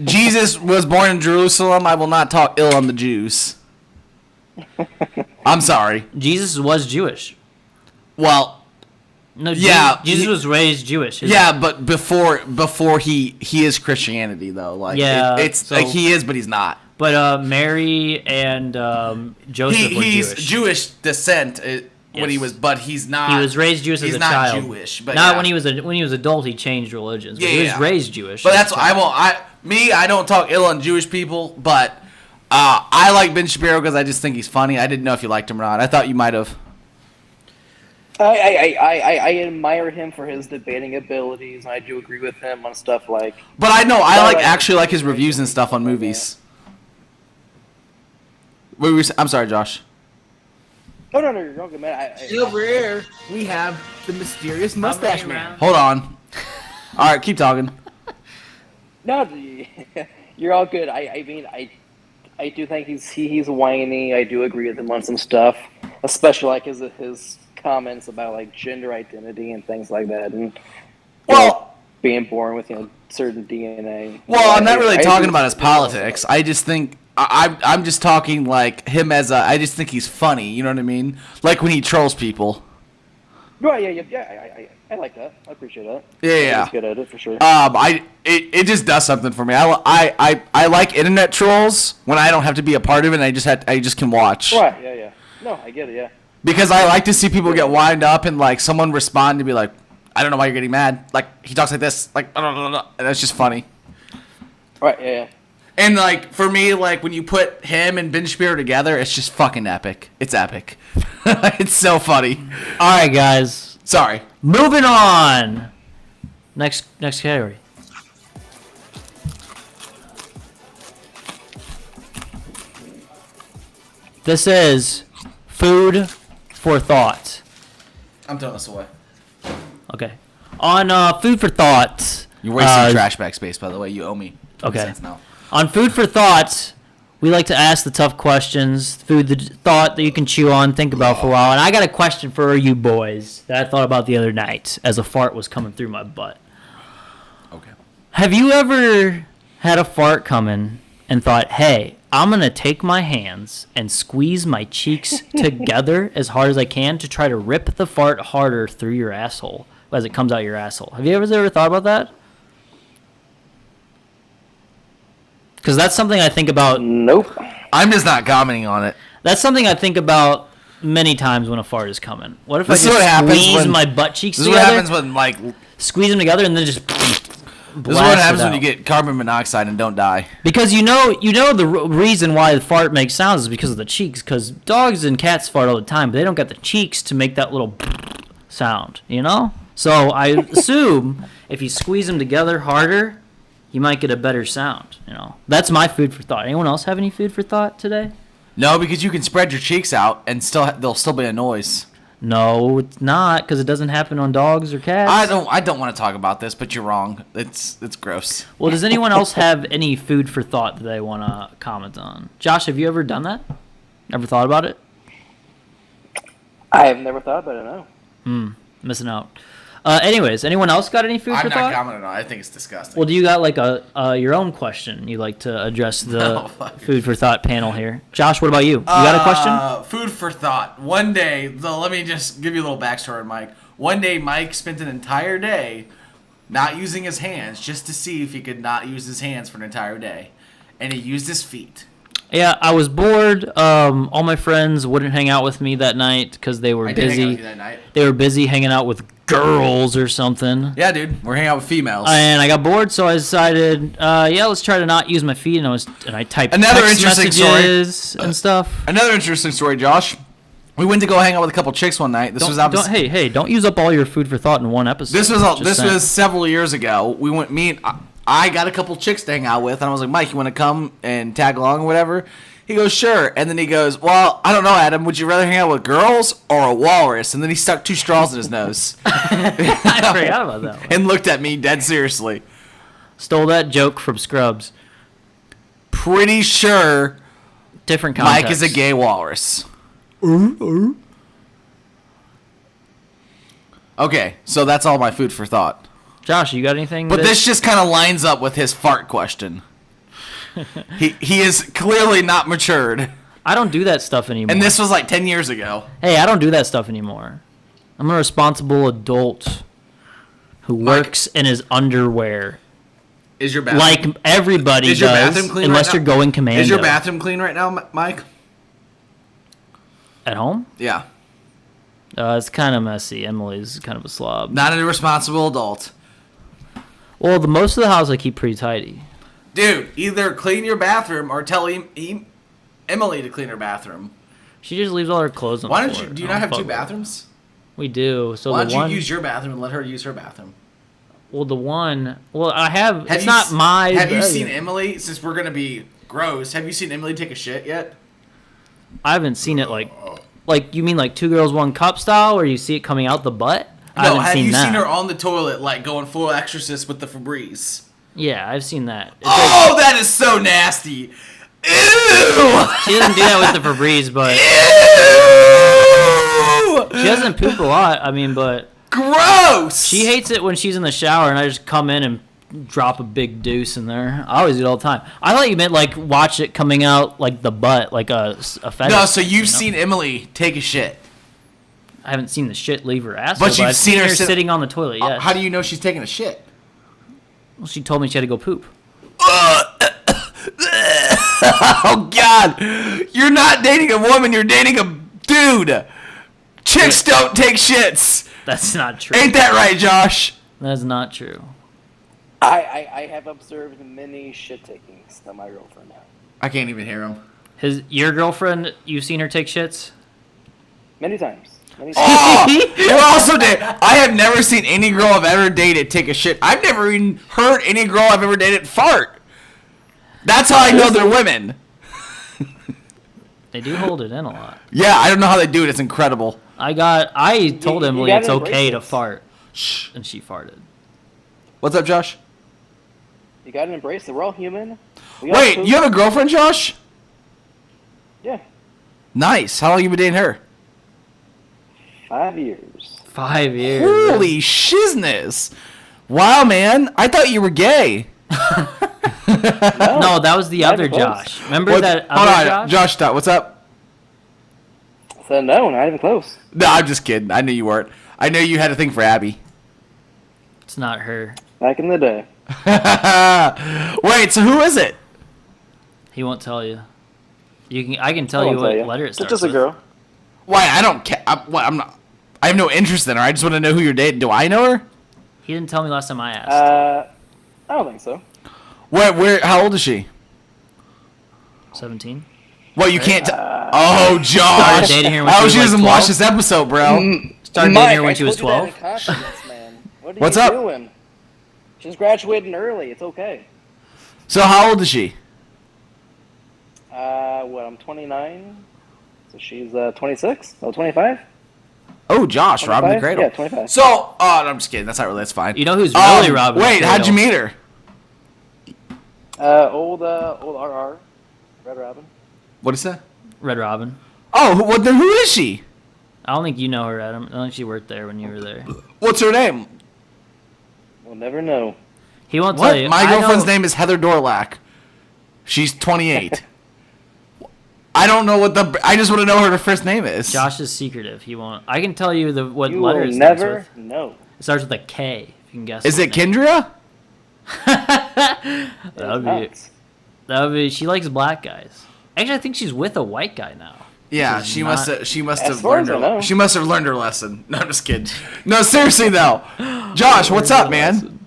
Speaker 5: Jesus was born in Jerusalem. I will not talk ill on the Jews. I'm sorry.
Speaker 2: Jesus was Jewish.
Speaker 5: Well,
Speaker 2: No,
Speaker 5: Yeah,
Speaker 2: Jesus
Speaker 5: he-
Speaker 2: was raised Jewish.
Speaker 5: yeah, but before he is Christianity though. Like
Speaker 2: Yeah,
Speaker 5: it's
Speaker 2: so-
Speaker 5: like he is, but he's not.
Speaker 2: But Mary and Joseph were
Speaker 5: He's
Speaker 2: Jewish.
Speaker 5: Jewish descent when he
Speaker 2: Yes.
Speaker 5: was, but he's not.
Speaker 2: He was raised Jewish
Speaker 5: he's
Speaker 2: as a
Speaker 5: not
Speaker 2: child.
Speaker 5: Jewish, but
Speaker 2: not
Speaker 5: yeah.
Speaker 2: when he was adult. He changed religions. But
Speaker 5: Yeah,
Speaker 2: he was
Speaker 5: yeah.
Speaker 2: raised Jewish.
Speaker 5: But
Speaker 2: as a
Speaker 5: that's I
Speaker 2: child.
Speaker 5: won't. I don't talk ill on Jewish people, but I like Ben Shapiro because I just think he's funny. I didn't know if you liked him or not. I thought you might have.
Speaker 4: I admire him for his debating abilities, and I do agree with him on stuff like.
Speaker 5: But I know I
Speaker 4: But
Speaker 5: like
Speaker 4: like-
Speaker 5: actually like his reviews and stuff on movies. What were you I'm sorry, Josh.
Speaker 4: Oh no, you're wrong, man.
Speaker 6: Over here, we have the mysterious mustache man.
Speaker 5: Hold on. All right, keep talking.
Speaker 4: No, you're all good. I mean, I do think he's whiny. I do agree with him on some stuff, especially like his comments about like gender identity and things like that, and
Speaker 5: Well-
Speaker 4: being born with certain DNA.
Speaker 5: Well, I'm not really
Speaker 4: I
Speaker 5: talking
Speaker 4: agree
Speaker 5: about his
Speaker 4: with him on
Speaker 5: politics.
Speaker 4: stuff.
Speaker 5: I just think I'm just talking like him as a. I just think he's funny. You know what I mean? Like when he trolls people.
Speaker 4: Right? Yeah. I like that. I appreciate that.
Speaker 5: Yeah.
Speaker 4: He's good at it for sure.
Speaker 5: It just does something for me. I like internet trolls when I don't have to be a part of it. And I just can watch.
Speaker 4: Right? Yeah. No, I get it. Yeah.
Speaker 5: Because I like to see people get wind up and like someone respond to be like, I don't know why you're getting mad. Like he talks like this, like and that's just funny.
Speaker 4: Right? Yeah.
Speaker 5: And like for me, like when you put him and Ben Shapiro together, it's just fucking epic. It's epic. It's so funny.
Speaker 2: All right, guys.
Speaker 5: Sorry.
Speaker 2: Moving on. Next category. This is food for thought.
Speaker 5: I'm throwing this away.
Speaker 2: Okay. On food for thought.
Speaker 5: You're wasting trash bag space, by the way. You owe me. 20
Speaker 2: Okay.
Speaker 5: cents now.
Speaker 2: On food for thought, we like to ask the tough questions, food, the thought that you can chew on, think about for a while. And I got a question for you boys that I thought about the other night as a fart was coming through my butt.
Speaker 5: Okay.
Speaker 2: Have you ever had a fart coming and thought, hey, I'm going to take my hands and squeeze my cheeks together as hard as I can to try to rip the fart harder through your asshole as it comes out your asshole? Have you ever thought about that? Because that's something I think about.
Speaker 4: Nope.
Speaker 6: I'm just not commenting on it.
Speaker 2: That's something I think about many times when a fart is coming. What if
Speaker 6: This
Speaker 2: I
Speaker 6: is what
Speaker 2: just
Speaker 6: happens
Speaker 2: squeeze
Speaker 6: when-
Speaker 2: my butt cheeks
Speaker 6: This is
Speaker 2: together,
Speaker 6: what happens when, like,
Speaker 2: squeeze them together, and then just
Speaker 6: this
Speaker 2: blast
Speaker 6: is what happens
Speaker 2: it
Speaker 6: when you
Speaker 2: out?
Speaker 6: get carbon monoxide and don't die.
Speaker 2: Because you know the reason why the fart makes sounds is because of the cheeks. Because dogs and cats fart all the time, but they don't got the cheeks to make that little sound. You know. So I assume if you squeeze them together harder, you might get a better sound. You know. That's my food for thought. Anyone else have any food for thought today?
Speaker 6: No, because you can spread your cheeks out and there'll still be a noise.
Speaker 2: No, it's not, because it doesn't happen on dogs or cats.
Speaker 6: I don't want to talk about this, but you're wrong. It's gross.
Speaker 2: Well, does anyone else have any food for thought that they want to comment on? Josh, have you ever done that? Ever thought about it?
Speaker 4: I have never thought about it, no.
Speaker 2: Missing out. Anyways, anyone else got any food
Speaker 5: I'm
Speaker 2: for
Speaker 5: not
Speaker 2: thought?
Speaker 5: commenting on it. I think it's disgusting.
Speaker 2: Well, do you got like your own question you like to address the
Speaker 5: No, fuck.
Speaker 2: food for thought panel here? Josh, what about you? You got a question?
Speaker 5: Food for thought. One day, let me just give you a little backstory on Mike. One day, Mike spent an entire day not using his hands just to see if he could not use his hands for an entire day. And he used his feet.
Speaker 2: Yeah, I was bored. All my friends wouldn't hang out with me that night because they were
Speaker 5: I did hang out
Speaker 2: busy.
Speaker 5: with you that night.
Speaker 2: They were busy hanging out with girls or something.
Speaker 6: Yeah, dude, we're hanging out with females.
Speaker 2: And I got bored, so I decided, let's try to not use my feet. And I typed
Speaker 6: Another
Speaker 2: text
Speaker 6: interesting story.
Speaker 2: messages and stuff.
Speaker 6: Another interesting story, Josh. We went to go hang out with a couple chicks one night.
Speaker 2: Don't use up all your food for thought in one episode.
Speaker 6: This
Speaker 2: Just saying.
Speaker 6: was several years ago. We went. I got a couple chicks to hang out with, and I was like, Mike, you want to come and tag along or whatever? He goes, sure. And then he goes, well, I don't know, Adam. Would you rather hang out with girls or a walrus? And then he stuck 2 straws in his nose
Speaker 2: I forgot about that one.
Speaker 6: and looked at me dead seriously.
Speaker 2: Stole that joke from Scrubs.
Speaker 6: Pretty sure
Speaker 2: Different context.
Speaker 6: Mike is a gay walrus. Okay, so that's all my food for thought.
Speaker 2: Josh, you got anything?
Speaker 6: But this just kind of lines up with his fart question. He is clearly not matured.
Speaker 2: I don't do that stuff anymore.
Speaker 6: And this was like 10 years ago.
Speaker 2: Hey, I don't do that stuff anymore. I'm a responsible adult who works in his underwear.
Speaker 5: Is your bathroom
Speaker 2: Like everybody
Speaker 5: Is your
Speaker 2: does,
Speaker 5: bathroom clean
Speaker 2: unless
Speaker 5: right
Speaker 2: you're
Speaker 5: now?
Speaker 2: going commando.
Speaker 5: Is your bathroom clean right now, Mike?
Speaker 2: At home?
Speaker 6: Yeah.
Speaker 2: It's kind of messy. Emily's kind of a slob.
Speaker 6: Not a responsible adult.
Speaker 2: Well, the most of the house I keep pretty tidy.
Speaker 5: Dude, either clean your bathroom or tell Emily to clean her bathroom.
Speaker 2: She just leaves all her clothes on
Speaker 5: Why
Speaker 2: the
Speaker 5: don't
Speaker 2: floor.
Speaker 5: you? Do you
Speaker 2: I
Speaker 5: not have
Speaker 2: fuck
Speaker 5: 2
Speaker 2: with it.
Speaker 5: bathrooms?
Speaker 2: We do. So
Speaker 5: Why
Speaker 2: the
Speaker 5: don't
Speaker 2: one,
Speaker 5: you use your bathroom and let her use her bathroom?
Speaker 2: I have. It's not my.
Speaker 5: Have you seen Emily? Since we're gonna be gross, have you seen Emily take a shit yet?
Speaker 2: I haven't seen it like you mean like 2 girls 1 cup style, where you see it coming out the butt? I
Speaker 5: No,
Speaker 2: haven't
Speaker 5: have
Speaker 2: seen
Speaker 5: you
Speaker 2: that.
Speaker 5: seen her on the toilet like going full exorcist with the Febreze?
Speaker 2: Yeah, I've seen that. It's
Speaker 5: Oh, that is so nasty. Ew!
Speaker 2: like, she doesn't do that with the Febreze, but
Speaker 5: Ew!
Speaker 2: she doesn't poop a lot. I mean, but
Speaker 5: Gross.
Speaker 2: she hates it when she's in the shower and I just come in and drop a big deuce in there. I always do it all the time. I thought you meant like watch it coming out like the butt, like a fetish.
Speaker 6: No, so you've
Speaker 2: you know?
Speaker 6: seen Emily take a shit.
Speaker 2: I haven't seen the shit leave her asshole,
Speaker 6: But you've
Speaker 2: I've
Speaker 6: seen
Speaker 2: seen
Speaker 6: her
Speaker 2: her
Speaker 6: sit-
Speaker 2: sitting on the toilet. Yes.
Speaker 6: How do you know she's taking a shit?
Speaker 2: Well, she told me she had to go poop.
Speaker 6: Oh, God. You're not dating a woman. You're dating a dude. Chicks don't take shits.
Speaker 2: That's not true.
Speaker 6: Ain't that right, Josh?
Speaker 2: That's not true.
Speaker 4: I have observed many shit takings to my girlfriend.
Speaker 6: I can't even hear him.
Speaker 2: Your girlfriend, you've seen her take shits?
Speaker 4: Many times. Many times.
Speaker 6: Oh, you're also dating. I have never seen any girl I've ever dated take a shit. I've never even heard any girl I've ever dated fart. That's how I know they're women.
Speaker 2: They do hold it in a lot.
Speaker 6: Yeah, I don't know how they do it. It's incredible.
Speaker 2: I told
Speaker 4: you
Speaker 2: Emily
Speaker 4: gotta
Speaker 2: it's okay
Speaker 4: embrace
Speaker 2: to
Speaker 4: it.
Speaker 2: fart. And she farted.
Speaker 6: What's up, Josh?
Speaker 4: You gotta embrace it. We're all human. We all
Speaker 6: Wait,
Speaker 4: poop.
Speaker 6: you have a girlfriend, Josh?
Speaker 4: Yeah,
Speaker 6: Nice. How long you been dating her?
Speaker 4: 5 years.
Speaker 2: 5 years.
Speaker 6: Holy shizness. Wow, man. I thought you were gay.
Speaker 2: No, that was the
Speaker 4: Not
Speaker 2: other
Speaker 4: even close.
Speaker 2: Josh. Remember
Speaker 6: What-
Speaker 2: that
Speaker 6: Hold
Speaker 2: other
Speaker 6: on.
Speaker 2: Josh?
Speaker 6: Josh, what's up?
Speaker 4: So no, not even close.
Speaker 6: No, I'm just kidding. I knew you weren't. I knew you had a thing for Abby.
Speaker 2: It's not her.
Speaker 4: Back in the day.
Speaker 6: Wait, so who is it?
Speaker 2: He won't tell you. I can
Speaker 4: I
Speaker 2: tell you
Speaker 4: won't
Speaker 2: what
Speaker 4: tell you.
Speaker 2: letter it
Speaker 4: It's
Speaker 2: starts
Speaker 4: just a
Speaker 2: with.
Speaker 4: girl.
Speaker 6: Why? I don't care. I'm not. I have no interest in her. I just want to know who you're dating. Do I know her?
Speaker 2: He didn't tell me last time I asked.
Speaker 4: I don't think so.
Speaker 6: Where? How old is she?
Speaker 2: 17.
Speaker 6: Well, you can't. Oh, Josh.
Speaker 2: Started dating her when
Speaker 6: I
Speaker 2: she
Speaker 6: hope
Speaker 2: was
Speaker 6: she
Speaker 2: like
Speaker 6: doesn't
Speaker 2: 12?
Speaker 6: watch this episode, bro.
Speaker 2: Started dating her when she was
Speaker 4: I told you
Speaker 2: 12.
Speaker 4: that in confidence, man. What are
Speaker 6: What's
Speaker 4: you
Speaker 6: up?
Speaker 4: doing? She's graduating early. It's okay.
Speaker 6: So how old is she?
Speaker 4: I'm 29. So she's 26? Oh, 25?
Speaker 6: Oh, Josh, robbing the
Speaker 4: 25?
Speaker 6: cradle.
Speaker 4: Yeah, 25.
Speaker 6: So, oh, no, I'm just kidding. That's not really. That's fine.
Speaker 2: You know who's really robbing
Speaker 6: Wait,
Speaker 2: the
Speaker 6: how'd you
Speaker 2: cradle?
Speaker 6: meet her?
Speaker 4: Old RR. Red Robin.
Speaker 6: What is that?
Speaker 2: Red Robin.
Speaker 6: Oh, well, then who is she?
Speaker 2: I don't think you know her, Adam. I don't think she worked there when you were there.
Speaker 6: What's her name?
Speaker 4: We'll never know.
Speaker 2: He won't tell
Speaker 6: What?
Speaker 2: you.
Speaker 6: My
Speaker 2: I
Speaker 6: girlfriend's
Speaker 2: know-
Speaker 6: name is Heather Dorlack. She's 28. I don't know what the. I just want to know what her first name is.
Speaker 2: Josh is secretive. He won't. I can tell you what
Speaker 4: You
Speaker 2: letter
Speaker 4: will
Speaker 2: it starts
Speaker 4: never
Speaker 2: with.
Speaker 4: know.
Speaker 2: It starts with a K. If you can guess.
Speaker 6: Is
Speaker 2: what
Speaker 6: it
Speaker 2: name.
Speaker 6: Kendria?
Speaker 2: that would be.
Speaker 4: Nuts.
Speaker 2: That would be. She likes black guys. Actually, I think she's with a white guy now.
Speaker 6: Yeah,
Speaker 2: This is
Speaker 6: she
Speaker 2: not-
Speaker 6: must have. She must
Speaker 4: As
Speaker 6: have
Speaker 4: far
Speaker 6: learned
Speaker 4: as I
Speaker 6: her.
Speaker 4: know.
Speaker 6: She must have learned her lesson. No, I'm just kidding. No, seriously though, Josh, what's up, man?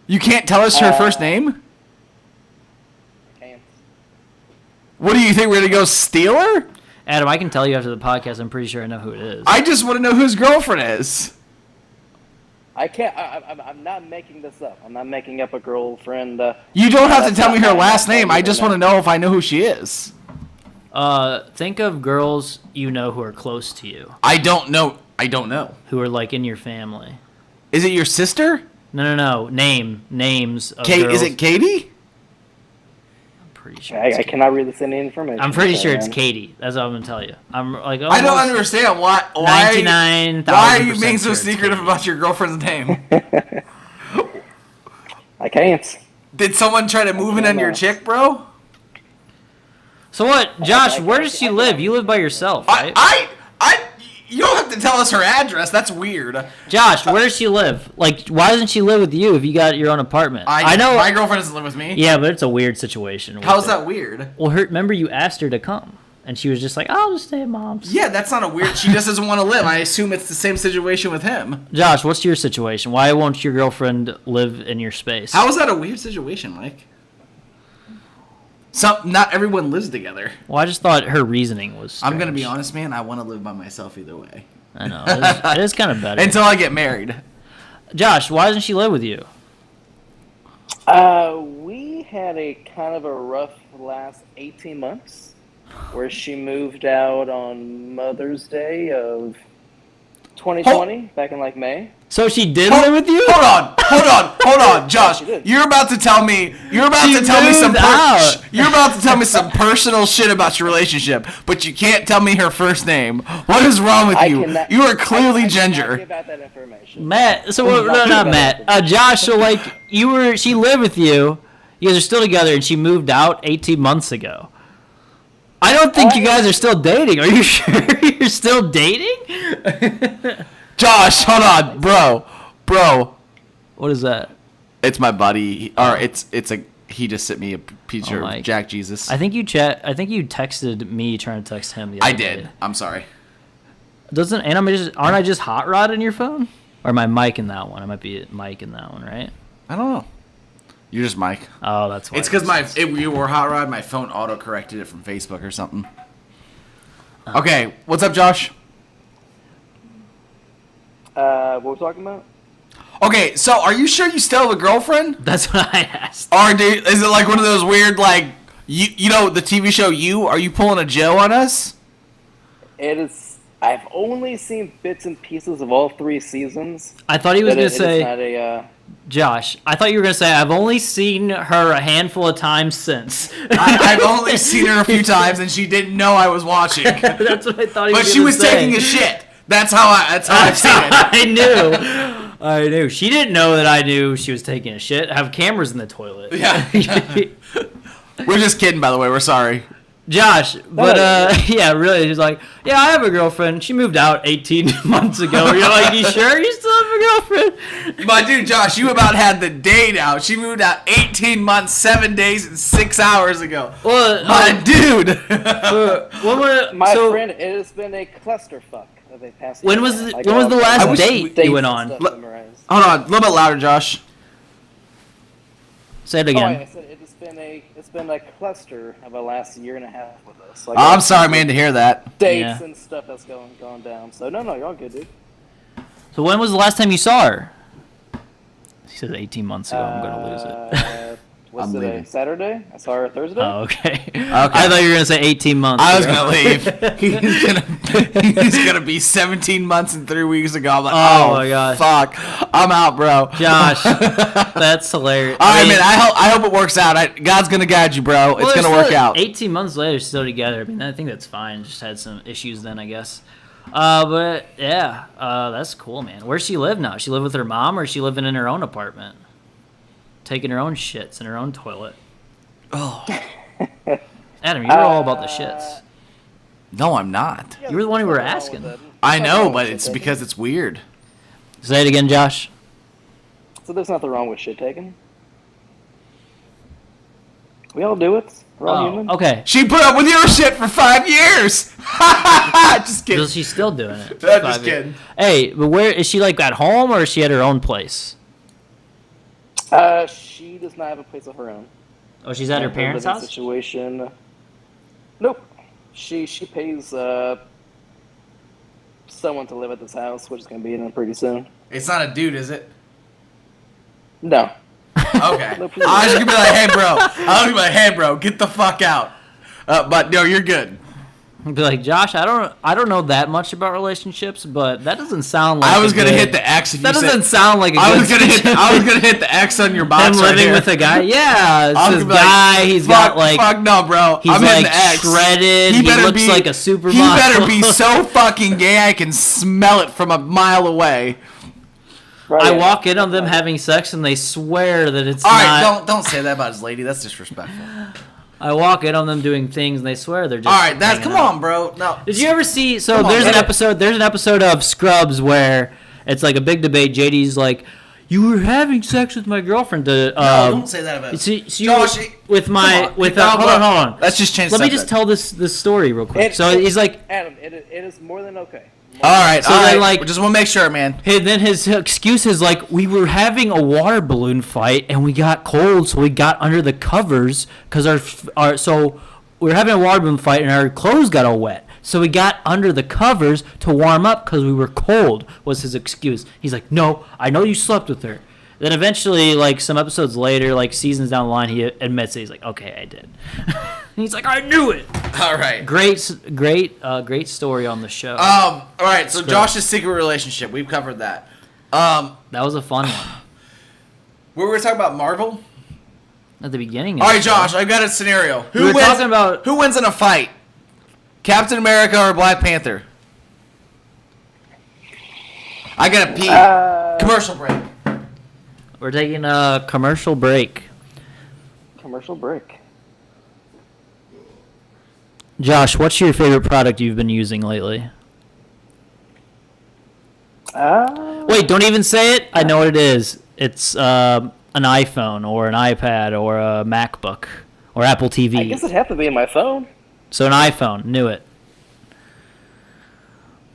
Speaker 6: You can't tell us her first name?
Speaker 4: Can't.
Speaker 6: What do you think? We're gonna go steal her?
Speaker 2: Adam, I can tell you after the podcast. I'm pretty sure I know who it is.
Speaker 6: I just want to know who his girlfriend is.
Speaker 4: I can't. I'm not making this up. I'm not making up a girlfriend.
Speaker 6: You don't have to
Speaker 4: That's
Speaker 6: tell
Speaker 4: not
Speaker 6: me her
Speaker 4: my-
Speaker 6: last
Speaker 4: that's not
Speaker 6: name. I
Speaker 4: my
Speaker 6: just
Speaker 4: name.
Speaker 6: want to know if I know who she is.
Speaker 2: Think of girls you know who are close to you,
Speaker 6: I don't know. I don't know.
Speaker 2: who are like in your family.
Speaker 6: Is it your sister?
Speaker 2: No. Names of
Speaker 6: Kate?
Speaker 2: girls.
Speaker 6: Is it Katie?
Speaker 2: I'm pretty sure.
Speaker 4: I
Speaker 2: it's Katie.
Speaker 4: cannot read this any information.
Speaker 2: I'm pretty sure it's
Speaker 4: man.
Speaker 2: Katie. That's what I'm gonna tell you. I'm like,
Speaker 6: I don't
Speaker 2: almost
Speaker 6: understand why.
Speaker 2: 99,000%
Speaker 6: Why are you being so
Speaker 2: sure it's
Speaker 6: secretive
Speaker 2: Katie.
Speaker 6: about your girlfriend's name?
Speaker 4: I can't.
Speaker 6: Did someone try to move in on your chick, bro?
Speaker 2: So what, Josh?
Speaker 4: I-
Speaker 2: Where does she
Speaker 4: I-
Speaker 2: live? You live by yourself, right?
Speaker 6: You don't have to tell us her address. That's weird.
Speaker 2: Josh, where does she live? Like, why doesn't she live with you if you got your own apartment? I know.
Speaker 6: my girlfriend doesn't live with me.
Speaker 2: Yeah, but it's a weird situation. with
Speaker 6: How's
Speaker 2: it.
Speaker 6: that weird?
Speaker 2: Well, remember you asked her to come, and she was just like, "I'll just stay at mom's."
Speaker 6: Yeah, that's not a weird. She just doesn't want to live. I assume it's the same situation with him.
Speaker 2: Josh, what's your situation? Why won't your girlfriend live in your space?
Speaker 6: How is that a weird situation, Mike? Not everyone lives together.
Speaker 2: Well, I just thought her reasoning was.
Speaker 6: I'm gonna be
Speaker 2: strange.
Speaker 6: honest, man. I want to live by myself either way.
Speaker 2: I know it is kind of better.
Speaker 6: Until I get married.
Speaker 2: Josh, why doesn't she live with you?
Speaker 4: We had a kind of a rough last 18 months where she moved out on Mother's Day of 2020, back in like May.
Speaker 2: So she did live with you?
Speaker 6: Hold on, Josh.
Speaker 4: She did.
Speaker 6: You're about to tell me.
Speaker 2: She moved out.
Speaker 6: You're about to tell me some personal shit about your relationship, but you can't tell me her first name. What is wrong with you? You are clearly
Speaker 4: I cannot
Speaker 6: ginger.
Speaker 4: give out that information.
Speaker 2: Matt, so not Matt. Josh, so like she lived with you. You guys are still together, and she moved out 18 months ago. I don't think you guys are still dating. Are you sure you're still dating?
Speaker 6: Josh, hold on, bro.
Speaker 2: What is that?
Speaker 6: It's my buddy, or it's a. He just sent me a picture
Speaker 2: Mike.
Speaker 6: of Jack Jesus.
Speaker 2: I think you texted me trying to text him. The other
Speaker 6: I did.
Speaker 2: day.
Speaker 6: I'm sorry.
Speaker 2: Aren't I just hot rodding your phone? Or am I Mike in that one? I might be Mike in that one, right?
Speaker 6: I don't know. You're just Mike.
Speaker 2: Oh, that's why.
Speaker 6: It's because you were hot rod. My phone auto corrected it from Facebook or something. Okay, what's up, Josh?
Speaker 4: What were we talking about?
Speaker 6: Okay, so are you sure you still have a girlfriend?
Speaker 2: That's what I asked.
Speaker 6: Or is it like one of those weird, like, you know, the TV show You? Are you pulling a Joe on us?
Speaker 4: It is I've only seen bits and pieces of all 3 seasons.
Speaker 2: I thought he was
Speaker 4: But
Speaker 2: going to
Speaker 4: it is
Speaker 2: say,
Speaker 4: not a,
Speaker 2: Josh, I thought you were going to say, I've only seen her a handful of times since.
Speaker 6: I've only seen her a few times, and she didn't know I was watching.
Speaker 2: That's what I thought he was
Speaker 6: But she
Speaker 2: gonna
Speaker 6: was
Speaker 2: say.
Speaker 6: taking a shit. That's how I've seen it.
Speaker 2: I knew. She didn't know that I knew she was taking a shit. I have cameras in the toilet.
Speaker 6: Yeah. We're just kidding, by the way. We're sorry.
Speaker 2: Josh, but yeah, really, he's like, yeah, I have a girlfriend. She moved out 18 months ago. You're like, you sure you still have a girlfriend?
Speaker 6: My dude, Josh, you about had the date out. She moved out 18 months, 7 days, and 6 hours ago.
Speaker 2: Well,
Speaker 6: My dude.
Speaker 2: so,
Speaker 4: friend, it has been a clusterfuck of a past.
Speaker 2: when was the
Speaker 6: I
Speaker 2: last
Speaker 6: wish
Speaker 2: date
Speaker 4: dates
Speaker 2: you went
Speaker 4: and
Speaker 2: on?
Speaker 4: stuff memorized.
Speaker 6: Hold on, a little bit louder, Josh.
Speaker 2: Say it
Speaker 4: Oh,
Speaker 2: again.
Speaker 4: I said it's been a cluster of the last year and a half with us. Like,
Speaker 6: I'm sorry, man, to hear that.
Speaker 4: dates
Speaker 2: Yeah.
Speaker 4: and stuff that's going down. So no, you're all good, dude.
Speaker 2: So when was the last time you saw her? He says 18 months ago. I'm gonna lose it.
Speaker 4: What's
Speaker 3: I'm
Speaker 4: today?
Speaker 3: leaving.
Speaker 4: Saturday? I saw her Thursday.
Speaker 2: Oh, okay. I thought you were gonna say 18 months.
Speaker 6: I was
Speaker 2: ago.
Speaker 6: gonna leave. He's gonna be 17 months and 3 weeks ago. I'm like,
Speaker 2: Oh my gosh.
Speaker 6: fuck, I'm out, bro.
Speaker 2: Josh, that's hilarious.
Speaker 6: All right, man. I hope it works out. God's gonna guide you, bro.
Speaker 2: Well,
Speaker 6: It's
Speaker 2: they're
Speaker 6: gonna work
Speaker 2: still-
Speaker 6: out.
Speaker 2: 18 months later, still together. I mean, I think that's fine. Just had some issues then, I guess. But yeah, that's cool, man. Where's she live now? She live with her mom, or is she living in her own apartment, taking her own shits in her own toilet?
Speaker 6: Oh
Speaker 2: Adam, you were all about the shits.
Speaker 6: no, I'm not.
Speaker 2: You were the one who were
Speaker 4: Nothing wrong
Speaker 2: asking.
Speaker 4: with it.
Speaker 6: I
Speaker 4: Nothing
Speaker 6: know,
Speaker 4: wrong
Speaker 6: but
Speaker 4: with
Speaker 6: it's
Speaker 4: shit
Speaker 6: because it's weird.
Speaker 2: Say it again, Josh.
Speaker 4: taking. So there's nothing wrong with shit taking. We all do it. We're all human.
Speaker 2: Okay.
Speaker 6: She put up with your shit for 5 years. Just kidding.
Speaker 2: So she's still doing it.
Speaker 6: I'm just kidding.
Speaker 2: Hey, but where is she? Like at home, or is she at her own place?
Speaker 4: She does not have a place of her own.
Speaker 2: Oh, she's at her
Speaker 4: Her
Speaker 2: parents'
Speaker 4: living
Speaker 2: house.
Speaker 4: Situation. Nope. She pays someone to live at this house, which is going to be in pretty soon.
Speaker 6: It's not a dude, is it?
Speaker 4: No.
Speaker 6: Okay.
Speaker 4: No, please.
Speaker 6: I was gonna be like, hey, bro, get the fuck out. But no, you're good.
Speaker 2: I'd be like, Josh, I don't know that much about relationships, but that doesn't sound like
Speaker 6: I was
Speaker 2: a
Speaker 6: gonna
Speaker 2: good-
Speaker 6: hit the X if you
Speaker 2: That
Speaker 6: said.
Speaker 2: doesn't sound like a
Speaker 6: I
Speaker 2: good
Speaker 6: was gonna hit the X on your
Speaker 2: him
Speaker 6: box right
Speaker 2: living
Speaker 6: here.
Speaker 2: with a guy. Yeah, it's
Speaker 6: I was
Speaker 2: this
Speaker 6: gonna be like,
Speaker 2: guy. He's got like
Speaker 6: fuck no, bro.
Speaker 2: he's
Speaker 6: I'm
Speaker 2: like
Speaker 6: hitting the X.
Speaker 2: shredded. He
Speaker 6: better
Speaker 2: looks like a supermodel.
Speaker 6: He better be so fucking gay I can smell it from a mile away.
Speaker 4: Right,
Speaker 2: I
Speaker 4: yeah.
Speaker 2: walk in on them having sex and they swear that it's
Speaker 6: All right,
Speaker 2: not.
Speaker 6: don't say that about his lady. That's disrespectful.
Speaker 2: I walk in on them doing things and they swear they're just.
Speaker 6: All right, that's
Speaker 2: hanging
Speaker 6: come
Speaker 2: out.
Speaker 6: on, bro. No.
Speaker 2: Did you ever see? So
Speaker 6: Come on,
Speaker 2: there's an
Speaker 6: man.
Speaker 2: episode. There's an episode of Scrubs where it's like a big debate. JD's like, "You were having sex with my girlfriend." To
Speaker 6: No, don't say that about it.
Speaker 2: So
Speaker 6: Josh,
Speaker 2: with my
Speaker 6: come on.
Speaker 2: with
Speaker 6: No,
Speaker 2: hold
Speaker 6: bro.
Speaker 2: on.
Speaker 6: Let's just change.
Speaker 2: Let me
Speaker 6: subject.
Speaker 2: just tell this story real quick. So
Speaker 4: It-
Speaker 2: he's like,
Speaker 4: Adam, it is more than okay.
Speaker 6: All right,
Speaker 2: So
Speaker 6: all
Speaker 2: then,
Speaker 6: right.
Speaker 2: like-
Speaker 6: Just want to make sure, man.
Speaker 2: then his excuse is like, we were having a water balloon fight and we got cold, so we got under the covers because so we were having a water balloon fight and our clothes got all wet. So we got under the covers to warm up because we were cold, was his excuse. He's like, no, I know you slept with her. Then eventually, like some episodes later, like seasons down the line, he admits it. He's like, okay, I did. He's like, I knew it.
Speaker 6: All right.
Speaker 2: Great story on the show.
Speaker 6: All right. So
Speaker 2: Scrubs.
Speaker 6: Josh's secret relationship, we've covered that.
Speaker 2: That was a fun one
Speaker 6: We were talking about Marvel.
Speaker 2: at the beginning. Of
Speaker 6: All
Speaker 2: the
Speaker 6: right,
Speaker 2: show.
Speaker 6: Josh, I've got a scenario.
Speaker 2: We were talking about-
Speaker 6: who wins in a fight? Captain America or Black Panther? I gotta pee. Commercial break.
Speaker 2: We're taking a commercial break.
Speaker 4: Commercial break.
Speaker 2: Josh, what's your favorite product you've been using lately? Wait, don't even say it. I know what it is. It's an iPhone or an iPad or a MacBook or Apple TV.
Speaker 4: I guess it'd have to be in my phone.
Speaker 2: So an iPhone. Knew it.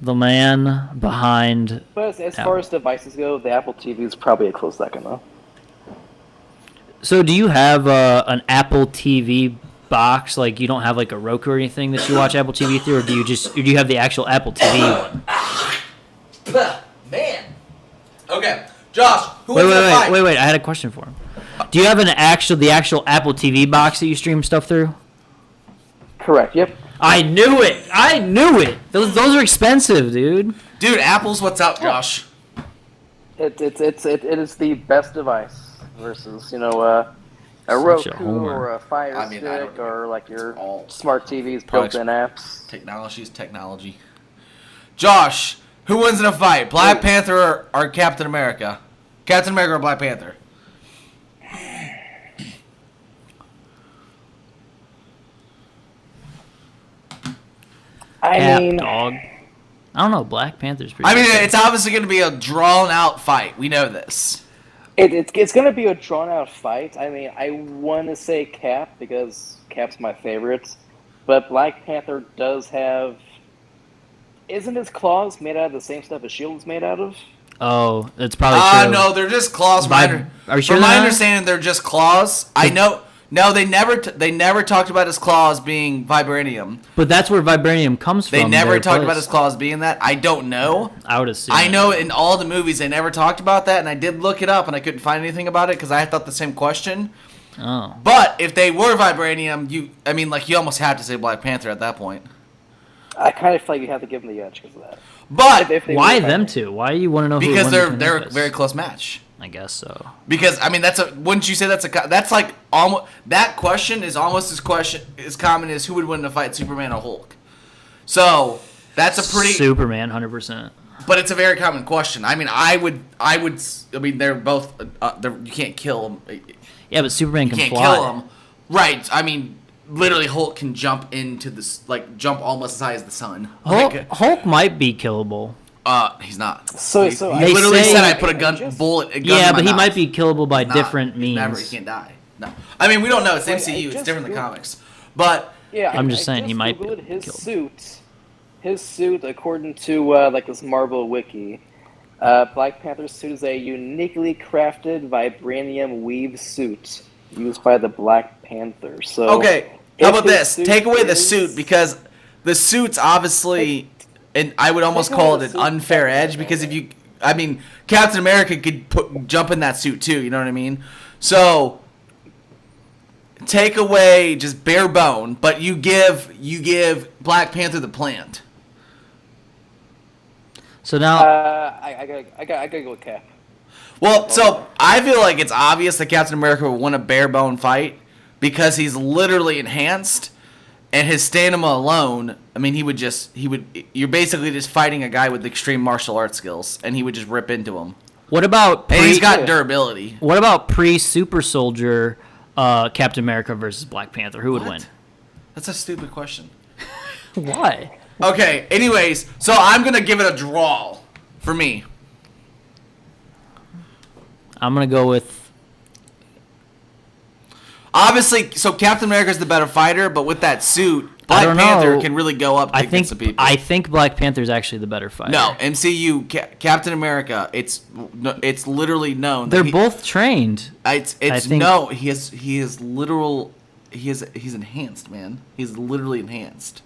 Speaker 2: The man behind.
Speaker 4: But as far as devices go, the Apple TV is probably a close second, though.
Speaker 2: So do you have an Apple TV box? Like you don't have like a Roku or anything that you watch Apple TV through, or do you have the actual Apple TV one?
Speaker 6: Man. Okay, Josh, who wins in a fight?
Speaker 2: Wait. I had a question for him. Do you have the actual Apple TV box that you stream stuff through?
Speaker 4: Correct. Yep.
Speaker 2: I knew it. I knew it. Those are expensive, dude.
Speaker 6: Dude, Apple's what's up, Josh?
Speaker 4: It is the best device versus a
Speaker 2: Such a
Speaker 4: Roku
Speaker 2: homer.
Speaker 4: or a Fire
Speaker 6: I mean, I
Speaker 4: Stick
Speaker 6: don't-
Speaker 4: or like your
Speaker 6: all
Speaker 4: smart TV's
Speaker 6: products.
Speaker 4: built-in apps.
Speaker 6: Technology is technology. Josh, who wins in a fight? Black Panther or Captain America? Captain America or Black Panther?
Speaker 4: I
Speaker 2: Cap,
Speaker 4: mean,
Speaker 2: dog. I don't know. Black Panther's pretty.
Speaker 6: I mean,
Speaker 2: good.
Speaker 6: it's obviously going to be a drawn-out fight. We know this.
Speaker 4: it's going to be a drawn-out fight. I mean, I want to say Cap because Cap's my favorite, but Black Panther does have. Isn't his claws made out of the same stuff his shield is made out of?
Speaker 2: Oh, it's probably true.
Speaker 6: No, they're just claws.
Speaker 2: Are you sure
Speaker 6: From my
Speaker 2: they're not?
Speaker 6: understanding, they're just claws. I know. No, they never talked about his claws being vibranium.
Speaker 2: But that's where vibranium comes from.
Speaker 6: They never
Speaker 2: They're
Speaker 6: talked about his
Speaker 2: placed.
Speaker 6: claws being that. I don't know.
Speaker 2: I would assume.
Speaker 6: I know in all the movies they never talked about that, and I did look it up, and I couldn't find anything about it because I thought the same question.
Speaker 2: Oh.
Speaker 6: But if they were vibranium, you almost have to say Black Panther at that point.
Speaker 4: I kind of feel like you have to give them the edge because of that.
Speaker 6: But
Speaker 4: If they
Speaker 2: Why
Speaker 4: were
Speaker 2: them
Speaker 4: vibranium.
Speaker 2: two? Why you want to know? who
Speaker 6: because
Speaker 2: won
Speaker 6: they're
Speaker 2: between
Speaker 6: a
Speaker 2: those guys?
Speaker 6: very close match.
Speaker 2: I guess so.
Speaker 6: Because I mean wouldn't you say that's like almost that question is almost as common as who would win in a fight, Superman or Hulk. So that's a pretty
Speaker 2: Superman, 100%.
Speaker 6: but it's a very common question. I mean I mean they're both you can't kill them.
Speaker 2: Yeah, but Superman
Speaker 6: You
Speaker 2: can
Speaker 6: can't
Speaker 2: fly.
Speaker 6: kill them. Right. I mean literally Hulk can jump into this jump almost as high as the sun.
Speaker 2: Hulk might be killable.
Speaker 6: He's not.
Speaker 4: So
Speaker 6: he
Speaker 4: I-
Speaker 6: literally
Speaker 2: say-
Speaker 6: said I put a
Speaker 4: Just-
Speaker 6: bullet. A gun
Speaker 2: Yeah,
Speaker 6: in my
Speaker 2: but he
Speaker 6: mouth.
Speaker 2: might be killable by
Speaker 6: Not.
Speaker 2: different
Speaker 6: He's
Speaker 2: means.
Speaker 6: He can't die. No. I mean, we don't know. It's
Speaker 4: Wait,
Speaker 6: MCU.
Speaker 4: I
Speaker 6: It's
Speaker 4: just
Speaker 6: different than
Speaker 4: Googled-
Speaker 6: comics. But
Speaker 4: Yeah,
Speaker 2: I'm
Speaker 4: I
Speaker 2: just saying he might be
Speaker 4: Googled his
Speaker 2: killed.
Speaker 4: suit. His suit, according to like this Marvel wiki, Black Panther's suit is a uniquely crafted vibranium weave suit used by the Black Panther. So
Speaker 6: okay, how
Speaker 4: if
Speaker 6: about
Speaker 4: his
Speaker 6: this?
Speaker 4: suit
Speaker 6: Take away the
Speaker 4: is-
Speaker 6: suit because the suit's obviously, and I would almost
Speaker 4: Take
Speaker 6: call
Speaker 4: away
Speaker 6: it
Speaker 4: the
Speaker 6: an
Speaker 4: suit.
Speaker 6: unfair edge because if you, I mean, Captain America could jump in that suit too. You know what I mean? So take away just bare bone, but you give Black Panther the plant.
Speaker 2: So now,
Speaker 4: I gotta go with Cap.
Speaker 6: Well, so I feel like it's obvious that Captain America would win a bare bone fight because he's literally enhanced, and his stamina alone. I mean, you're basically just fighting a guy with extreme martial arts skills, and he would just rip into him.
Speaker 2: what about
Speaker 6: And he's
Speaker 2: pre?
Speaker 6: got durability.
Speaker 2: What about pre-Super Soldier Captain America versus Black Panther? Who would
Speaker 6: What?
Speaker 2: win?
Speaker 6: That's a stupid question.
Speaker 2: Why?
Speaker 6: Okay. Anyways, so I'm gonna give it a draw for me.
Speaker 2: I'm gonna go with.
Speaker 6: Obviously, so Captain America's the better fighter, but with that suit,
Speaker 2: I
Speaker 6: Black
Speaker 2: don't
Speaker 6: Panther
Speaker 2: know.
Speaker 6: can really go up
Speaker 2: I
Speaker 6: against
Speaker 2: think
Speaker 6: the people.
Speaker 2: I think Black Panther's actually the better fighter.
Speaker 6: No, MCU, Captain America. It's literally known. that
Speaker 2: they're
Speaker 6: he-
Speaker 2: both trained.
Speaker 6: It's
Speaker 2: think-
Speaker 6: no. He is literal. He's enhanced, man. He's literally enhanced.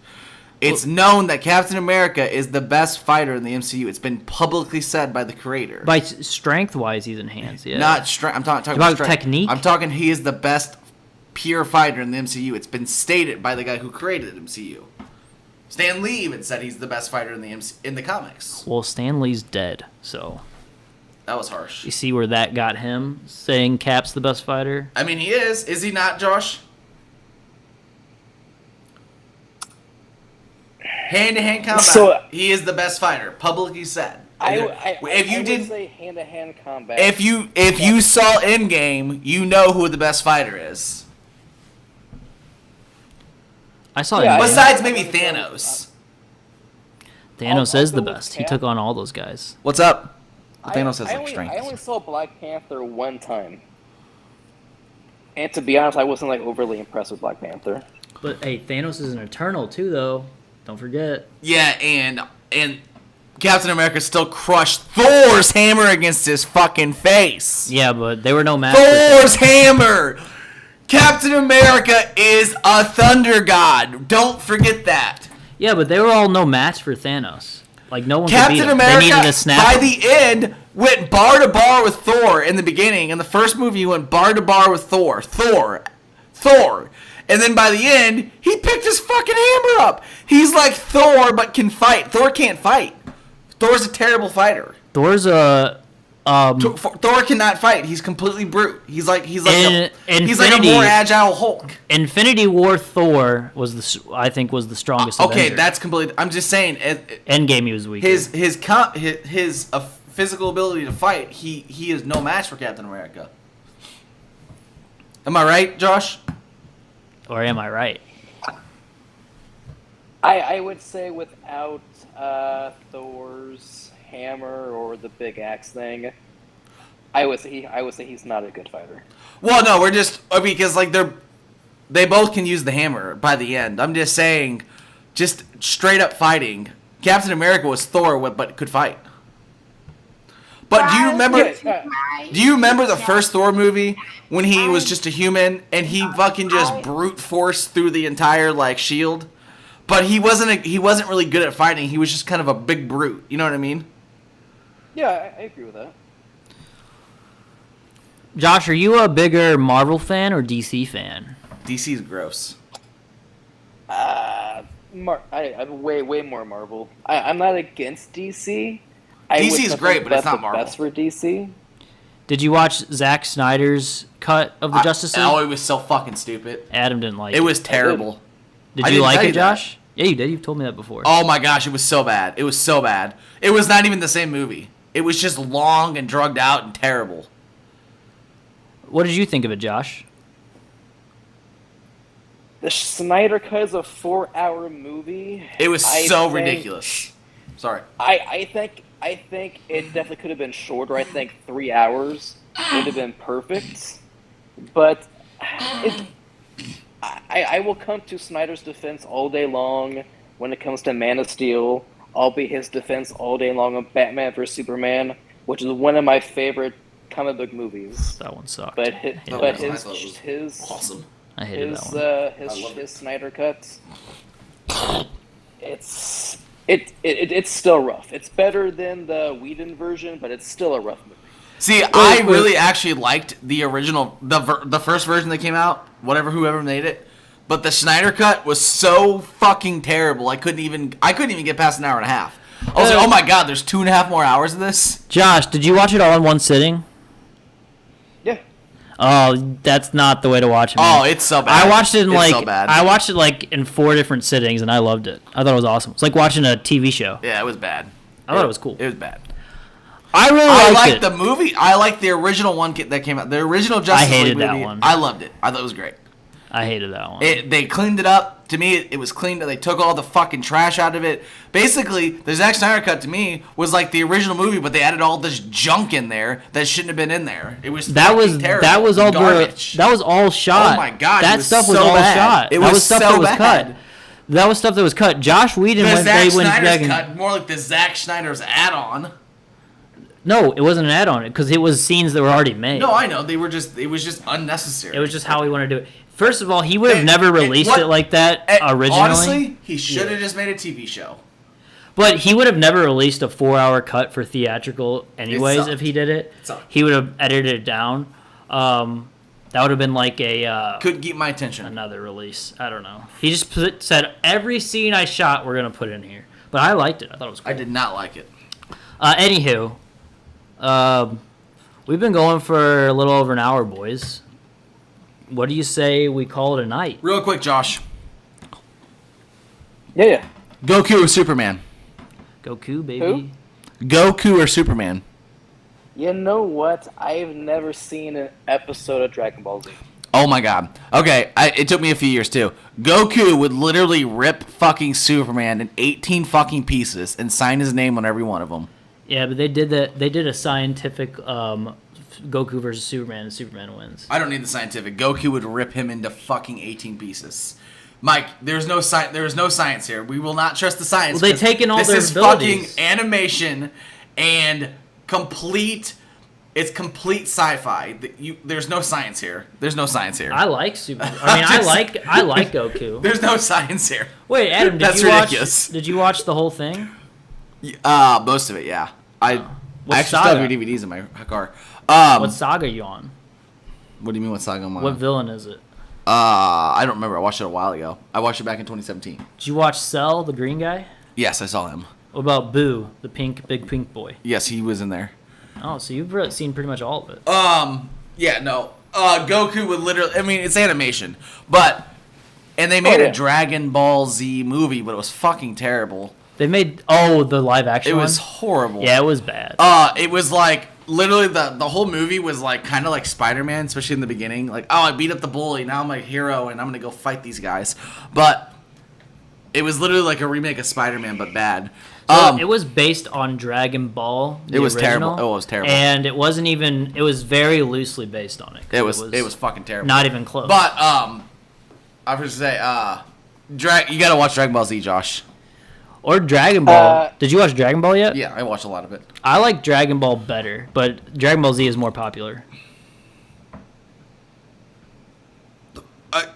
Speaker 6: It's known that Captain America is the best fighter in the MCU. It's been publicly said by the creator.
Speaker 2: By strength-wise, he's enhanced. Yeah.
Speaker 6: Not strength. I'm talking
Speaker 2: About
Speaker 6: strength.
Speaker 2: technique?
Speaker 6: I'm talking. He is the best pure fighter in the MCU. It's been stated by the guy who created the MCU. Stan Lee even said he's the best fighter in the comics.
Speaker 2: Well, Stan Lee's dead, so
Speaker 6: That was harsh.
Speaker 2: you see where that got him saying Cap's the best fighter.
Speaker 6: I mean, he is. Is he not, Josh? Hand-to-hand combat.
Speaker 4: So-
Speaker 6: he is the best fighter. Publicly said.
Speaker 4: I
Speaker 6: if you
Speaker 4: would
Speaker 6: didn't,
Speaker 4: say hand-to-hand combat.
Speaker 6: if you saw Endgame, you know who the best fighter is.
Speaker 2: I saw
Speaker 4: Yeah,
Speaker 2: him.
Speaker 4: I-
Speaker 6: Besides maybe Thanos.
Speaker 2: Thanos
Speaker 4: I'll
Speaker 2: is the
Speaker 4: go with
Speaker 2: best. He
Speaker 4: Cap.
Speaker 2: took on all those guys.
Speaker 6: What's up?
Speaker 4: I-
Speaker 6: Thanos has
Speaker 4: I
Speaker 6: like
Speaker 4: only,
Speaker 6: strength.
Speaker 4: I only saw Black Panther one time, and to be honest, I wasn't like overly impressed with Black Panther.
Speaker 2: But hey, Thanos is an Eternal too, though. Don't forget.
Speaker 6: Yeah, and Captain America still crushed Thor's hammer against his fucking face.
Speaker 2: Yeah, but they were no match. for
Speaker 6: Thor's hammer. Captain America is a thunder god. Don't forget that.
Speaker 2: Yeah, but they were all no match for Thanos. Like no one could beat
Speaker 6: Captain
Speaker 2: him.
Speaker 6: America,
Speaker 2: They needed to snap
Speaker 6: by
Speaker 2: him.
Speaker 6: the end, went bar to bar with Thor in the beginning. In the first movie, he went bar to bar with Thor. And then by the end, he picked his fucking hammer up. He's like Thor, but can fight. Thor can't fight. Thor's a terrible fighter.
Speaker 2: Thor's a
Speaker 6: Thor cannot fight. He's completely brute. He's like a
Speaker 2: Infinity-
Speaker 6: more agile Hulk.
Speaker 2: Infinity War Thor was the strongest.
Speaker 6: Okay,
Speaker 2: Avenger.
Speaker 6: that's completely. I'm just saying.
Speaker 2: Endgame he was weak.
Speaker 6: His physical ability to fight. He is no match for Captain America. Am I right, Josh?
Speaker 2: Or am I right?
Speaker 4: I would say without Thor's hammer or the big axe thing, I would say he's not a good fighter.
Speaker 6: Well, no, we're just because like they both can use the hammer by the end. I'm just saying, just straight up fighting. Captain America was Thor, but could fight. But do you remember? Do you remember the first Thor movie when he was just a human and he fucking just brute force through the entire like shield? But he wasn't really good at fighting. He was just kind of a big brute. You know what I mean?
Speaker 4: Yeah, I agree with that.
Speaker 2: Josh, are you a bigger Marvel fan or DC fan?
Speaker 6: DC's gross.
Speaker 4: I'm way more Marvel. I'm not against DC.
Speaker 6: DC's great, but it's not Marvel.
Speaker 4: Best for DC.
Speaker 2: Did you watch Zack Snyder's cut of the Justice League?
Speaker 6: Oh, it was so fucking stupid.
Speaker 2: Adam didn't like it.
Speaker 6: It was terrible.
Speaker 2: Did
Speaker 6: I
Speaker 2: you
Speaker 6: didn't
Speaker 2: like
Speaker 6: tell
Speaker 2: it,
Speaker 6: you that.
Speaker 2: Josh? Yeah, you did. You've told me that before.
Speaker 6: Oh my gosh, it was so bad. It was so bad. It was not even the same movie. It was just long and drugged out and terrible.
Speaker 2: What did you think of it, Josh?
Speaker 4: The Snyder Cut is a 4-hour movie.
Speaker 6: It was so ridiculous. Sorry.
Speaker 4: I think it definitely could have been shorter. I think 3 hours would have been perfect. But I will come to Snyder's defense all day long when it comes to Man of Steel. I'll be his defense all day long of Batman vs Superman, which is one of my favorite comic book movies.
Speaker 2: That one sucked.
Speaker 4: But
Speaker 6: Awesome.
Speaker 2: I hated that one.
Speaker 4: his Snyder Cut, it's still rough. It's better than the Whedon version, but it's still a rough movie.
Speaker 6: See, I really actually liked the original, the first version that came out, whoever made it. But the Snyder Cut was so fucking terrible. I couldn't even get past an hour and a half. I was like, oh my god, there's 2.5 more hours of this.
Speaker 2: Josh, did you watch it all in one sitting?
Speaker 4: Yeah.
Speaker 2: Oh, that's not the way to watch it.
Speaker 6: Oh,
Speaker 2: man.
Speaker 6: it's so bad.
Speaker 2: I watched it in
Speaker 6: I
Speaker 2: watched it in 4 different sittings, and I loved it. I thought it was awesome. It's like watching a TV show.
Speaker 6: Yeah, it was bad.
Speaker 2: I thought it was cool.
Speaker 6: It was bad.
Speaker 2: I really
Speaker 6: I
Speaker 2: liked
Speaker 6: liked
Speaker 2: it.
Speaker 6: the movie. I liked the original one that came out. The original Justice League
Speaker 2: hated that
Speaker 6: movie.
Speaker 2: one.
Speaker 6: I loved it. I thought it was great.
Speaker 2: I hated that one.
Speaker 6: They cleaned it up. To me, it was cleaned. They took all the fucking trash out of it. Basically, the Zack Snyder Cut to me was like the original movie, but they added all this junk in there that shouldn't have been in there. It was terrible.
Speaker 2: That was all
Speaker 6: garbage.
Speaker 2: that was all shot.
Speaker 6: Oh my god,
Speaker 2: that
Speaker 6: it was
Speaker 2: stuff was
Speaker 6: so
Speaker 2: all
Speaker 6: bad.
Speaker 2: shot.
Speaker 6: It
Speaker 2: that
Speaker 6: was
Speaker 2: stuff
Speaker 6: so
Speaker 2: that was
Speaker 6: bad.
Speaker 2: cut. That was stuff that was cut. Josh Whedon
Speaker 6: The
Speaker 2: went
Speaker 6: Zack
Speaker 2: back
Speaker 6: Snyder's
Speaker 2: and
Speaker 6: cut, more like the Zack Snyder's add-on.
Speaker 2: no, it wasn't an add-on because it was scenes that were already made.
Speaker 6: No, I know it was just unnecessary.
Speaker 2: It was just how he wanted to do it. First of all, he would have never released it like that originally.
Speaker 6: Honestly, he should have just made a TV show.
Speaker 2: But he would have never released a 4-hour cut for theatrical anyways
Speaker 6: sucked.
Speaker 2: if he did it.
Speaker 6: It sucked.
Speaker 2: He would have edited it down. That would have been like
Speaker 6: Couldn't keep my attention.
Speaker 2: another release. I don't know. He just said, every scene I shot, we're going to put in here. But I liked it. I thought it was cool.
Speaker 6: I did not like it.
Speaker 2: Anywho, we've been going for a little over an hour, boys. What do you say we call it a night?
Speaker 6: Real quick, Josh.
Speaker 4: Yeah.
Speaker 6: Goku or Superman?
Speaker 2: Goku, baby.
Speaker 6: Goku or Superman?
Speaker 4: You know what? I've never seen an episode of Dragon Ball Z.
Speaker 6: Oh my god. Okay, it took me a few years too. Goku would literally rip fucking Superman in 18 fucking pieces and sign his name on every one of them.
Speaker 2: Yeah, but they did that. They did a scientific Goku versus Superman, and Superman wins.
Speaker 6: I don't need the scientific. Goku would rip him into fucking 18 pieces. Mike, there's no science here. We will not trust the science.
Speaker 2: Well, they've taken all
Speaker 6: this
Speaker 2: their
Speaker 6: is
Speaker 2: abilities.
Speaker 6: fucking animation and complete. It's complete sci-fi. There's no science here. There's no science here.
Speaker 2: I like I like Goku.
Speaker 6: There's no science here.
Speaker 2: Wait, Adam,
Speaker 6: That's ridiculous.
Speaker 2: Did you watch the whole thing?
Speaker 6: Most of it, yeah. I
Speaker 2: What
Speaker 6: actually
Speaker 2: saga?
Speaker 6: still have your DVDs in my car.
Speaker 2: What saga are you on?
Speaker 6: What do you mean? What saga am I
Speaker 2: What
Speaker 6: on?
Speaker 2: villain is it?
Speaker 6: I don't remember. I watched it a while ago. I watched it back in 2017.
Speaker 2: Did you watch Cell, the green guy?
Speaker 6: Yes, I saw him.
Speaker 2: What about Boo, the big pink boy?
Speaker 6: Yes, he was in there.
Speaker 2: Oh, so you've seen pretty much all of it.
Speaker 6: Yeah, no. Goku would literally. I mean, it's animation, but and they made a Dragon Ball Z movie, but it was fucking terrible.
Speaker 2: They made the live action.
Speaker 6: It
Speaker 2: one?
Speaker 6: was horrible.
Speaker 2: Yeah, it was bad.
Speaker 6: It was like literally the whole movie was like kind of like Spider-Man, especially in the beginning. Like, oh, I beat up the bully, now I'm a hero, and I'm gonna go fight these guys. But it was literally like a remake of Spider-Man, but bad.
Speaker 2: So it was based on Dragon Ball.
Speaker 6: It was
Speaker 2: original,
Speaker 6: terrible. It was terrible,
Speaker 2: and it wasn't even. It was very loosely based on it.
Speaker 6: It was fucking terrible.
Speaker 2: Not even close.
Speaker 6: But I was gonna say, you gotta watch Dragon Ball Z, Josh.
Speaker 2: Or Dragon Ball. Did you watch Dragon Ball yet?
Speaker 6: Yeah, I watched a lot of it.
Speaker 2: I like Dragon Ball better, but Dragon Ball Z is more popular.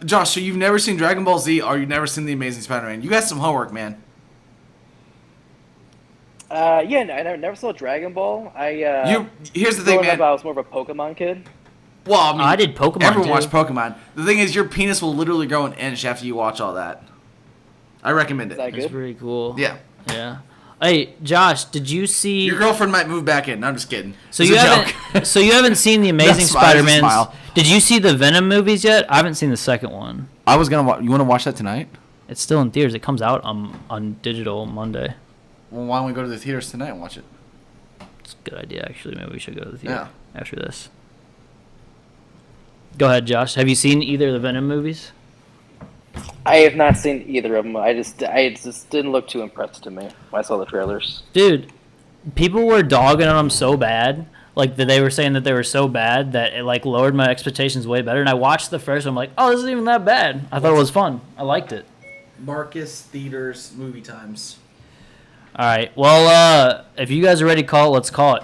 Speaker 6: Josh, so you've never seen Dragon Ball Z, or you've never seen The Amazing Spider-Man? You got some homework, man.
Speaker 4: Yeah, no, I never saw Dragon Ball.
Speaker 6: Here's the thing, man.
Speaker 4: I was more of a Pokemon kid.
Speaker 6: Well, I mean,
Speaker 2: I did Pokemon.
Speaker 6: Everyone
Speaker 2: too.
Speaker 6: watched Pokemon. The thing is, your penis will literally grow an inch after you watch all that. I recommend it.
Speaker 4: Is that
Speaker 2: It's
Speaker 4: good?
Speaker 2: pretty cool.
Speaker 6: Yeah.
Speaker 2: Yeah. Hey, Josh, did you see?
Speaker 6: Your girlfriend might move back in. No, I'm just kidding.
Speaker 2: So
Speaker 6: It's
Speaker 2: you
Speaker 6: a
Speaker 2: haven't.
Speaker 6: joke.
Speaker 2: So you haven't seen the Amazing
Speaker 6: That's fine, it's a
Speaker 2: Spider-Man?
Speaker 6: smile.
Speaker 2: Did you see the Venom movies yet? I haven't seen the second one.
Speaker 6: I was gonna. You want to watch that tonight?
Speaker 2: It's still in theaters. It comes out on digital Monday.
Speaker 6: Well, why don't we go to the theaters tonight and watch it?
Speaker 2: It's a good idea, actually. Maybe we should go to the theater after this. Go ahead, Josh. Have you seen either of the Venom movies?
Speaker 4: I have not seen either of them. I just didn't look too impressed to me when I saw the trailers.
Speaker 2: Dude, people were dogging on them so bad. Like, that they were saying that they were so bad that it, like, lowered my expectations way better. And I watched the first one. I'm like, oh, this isn't even that bad. I thought it was fun. I liked it.
Speaker 5: Marcus Theaters movie times.
Speaker 2: All right. Well, if you guys are ready to call it, let's call it.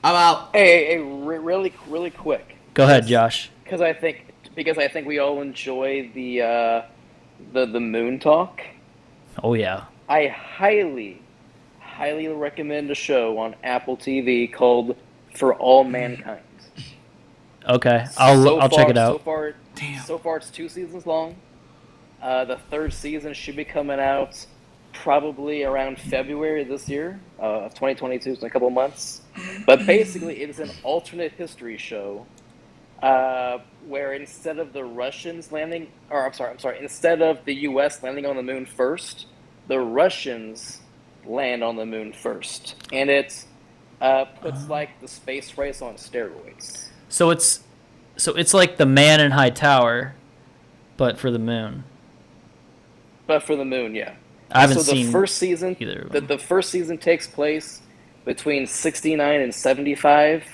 Speaker 6: I'm out.
Speaker 4: Hey, really quick.
Speaker 2: Go ahead, Josh.
Speaker 4: Because I think we all enjoy the Moon Talk.
Speaker 2: Oh, yeah.
Speaker 4: I highly recommend a show on Apple TV called For All Mankind.
Speaker 2: Okay. I'll check it out.
Speaker 4: So far it's 2 seasons long. The third season should be coming out probably around February this year of 2022, so in a couple of months. But basically, it is an alternate history show where instead of the Russians landing, or I'm sorry, instead of the U.S. landing on the moon first, the Russians land on the moon first, and it puts like the space race on steroids.
Speaker 2: So it's like the Man in High Tower, but for the moon.
Speaker 4: But for the moon, yeah.
Speaker 2: I haven't
Speaker 4: so the
Speaker 2: seen
Speaker 4: first season.
Speaker 2: either of them.
Speaker 4: The first season takes place between 69 and 75,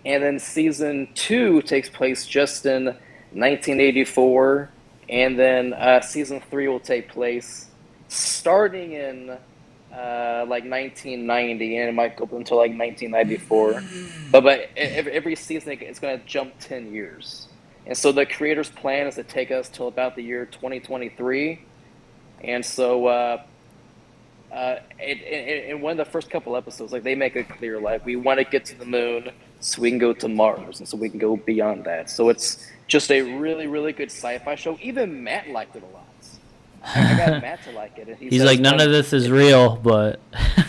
Speaker 4: and then season 2 takes place just in 1984, and then season 3 will take place starting in like 1990, and it might go up until like 1994. But every season it's going to jump 10 years, and so the creator's plan is to take us till about the year 2023. And so, in one of the first couple episodes, like they make it clear, like we want to get to the moon so we can go to Mars, and so we can go beyond that. So it's just a really, really good sci-fi show. Even Matt liked it a lot. I got Matt to like it, and
Speaker 2: He's like, none of this is real, but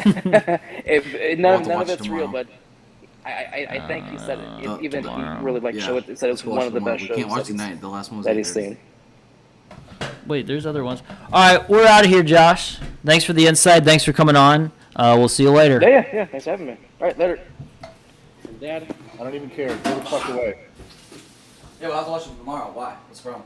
Speaker 4: none of it's real. But I think he said it, even he really liked the show. It said it was one of the best shows.
Speaker 6: We can't watch tonight. The last one was
Speaker 4: that he's seen.
Speaker 2: Wait, there's other ones. All right, we're out of here, Josh. Thanks for the insight. Thanks for coming on. We'll see you later.
Speaker 4: Yeah. Thanks for having me. All right, later.
Speaker 7: Dad, I don't even care. Go the fuck away.
Speaker 6: Yeah, well, I'll watch it tomorrow. Why? What's wrong?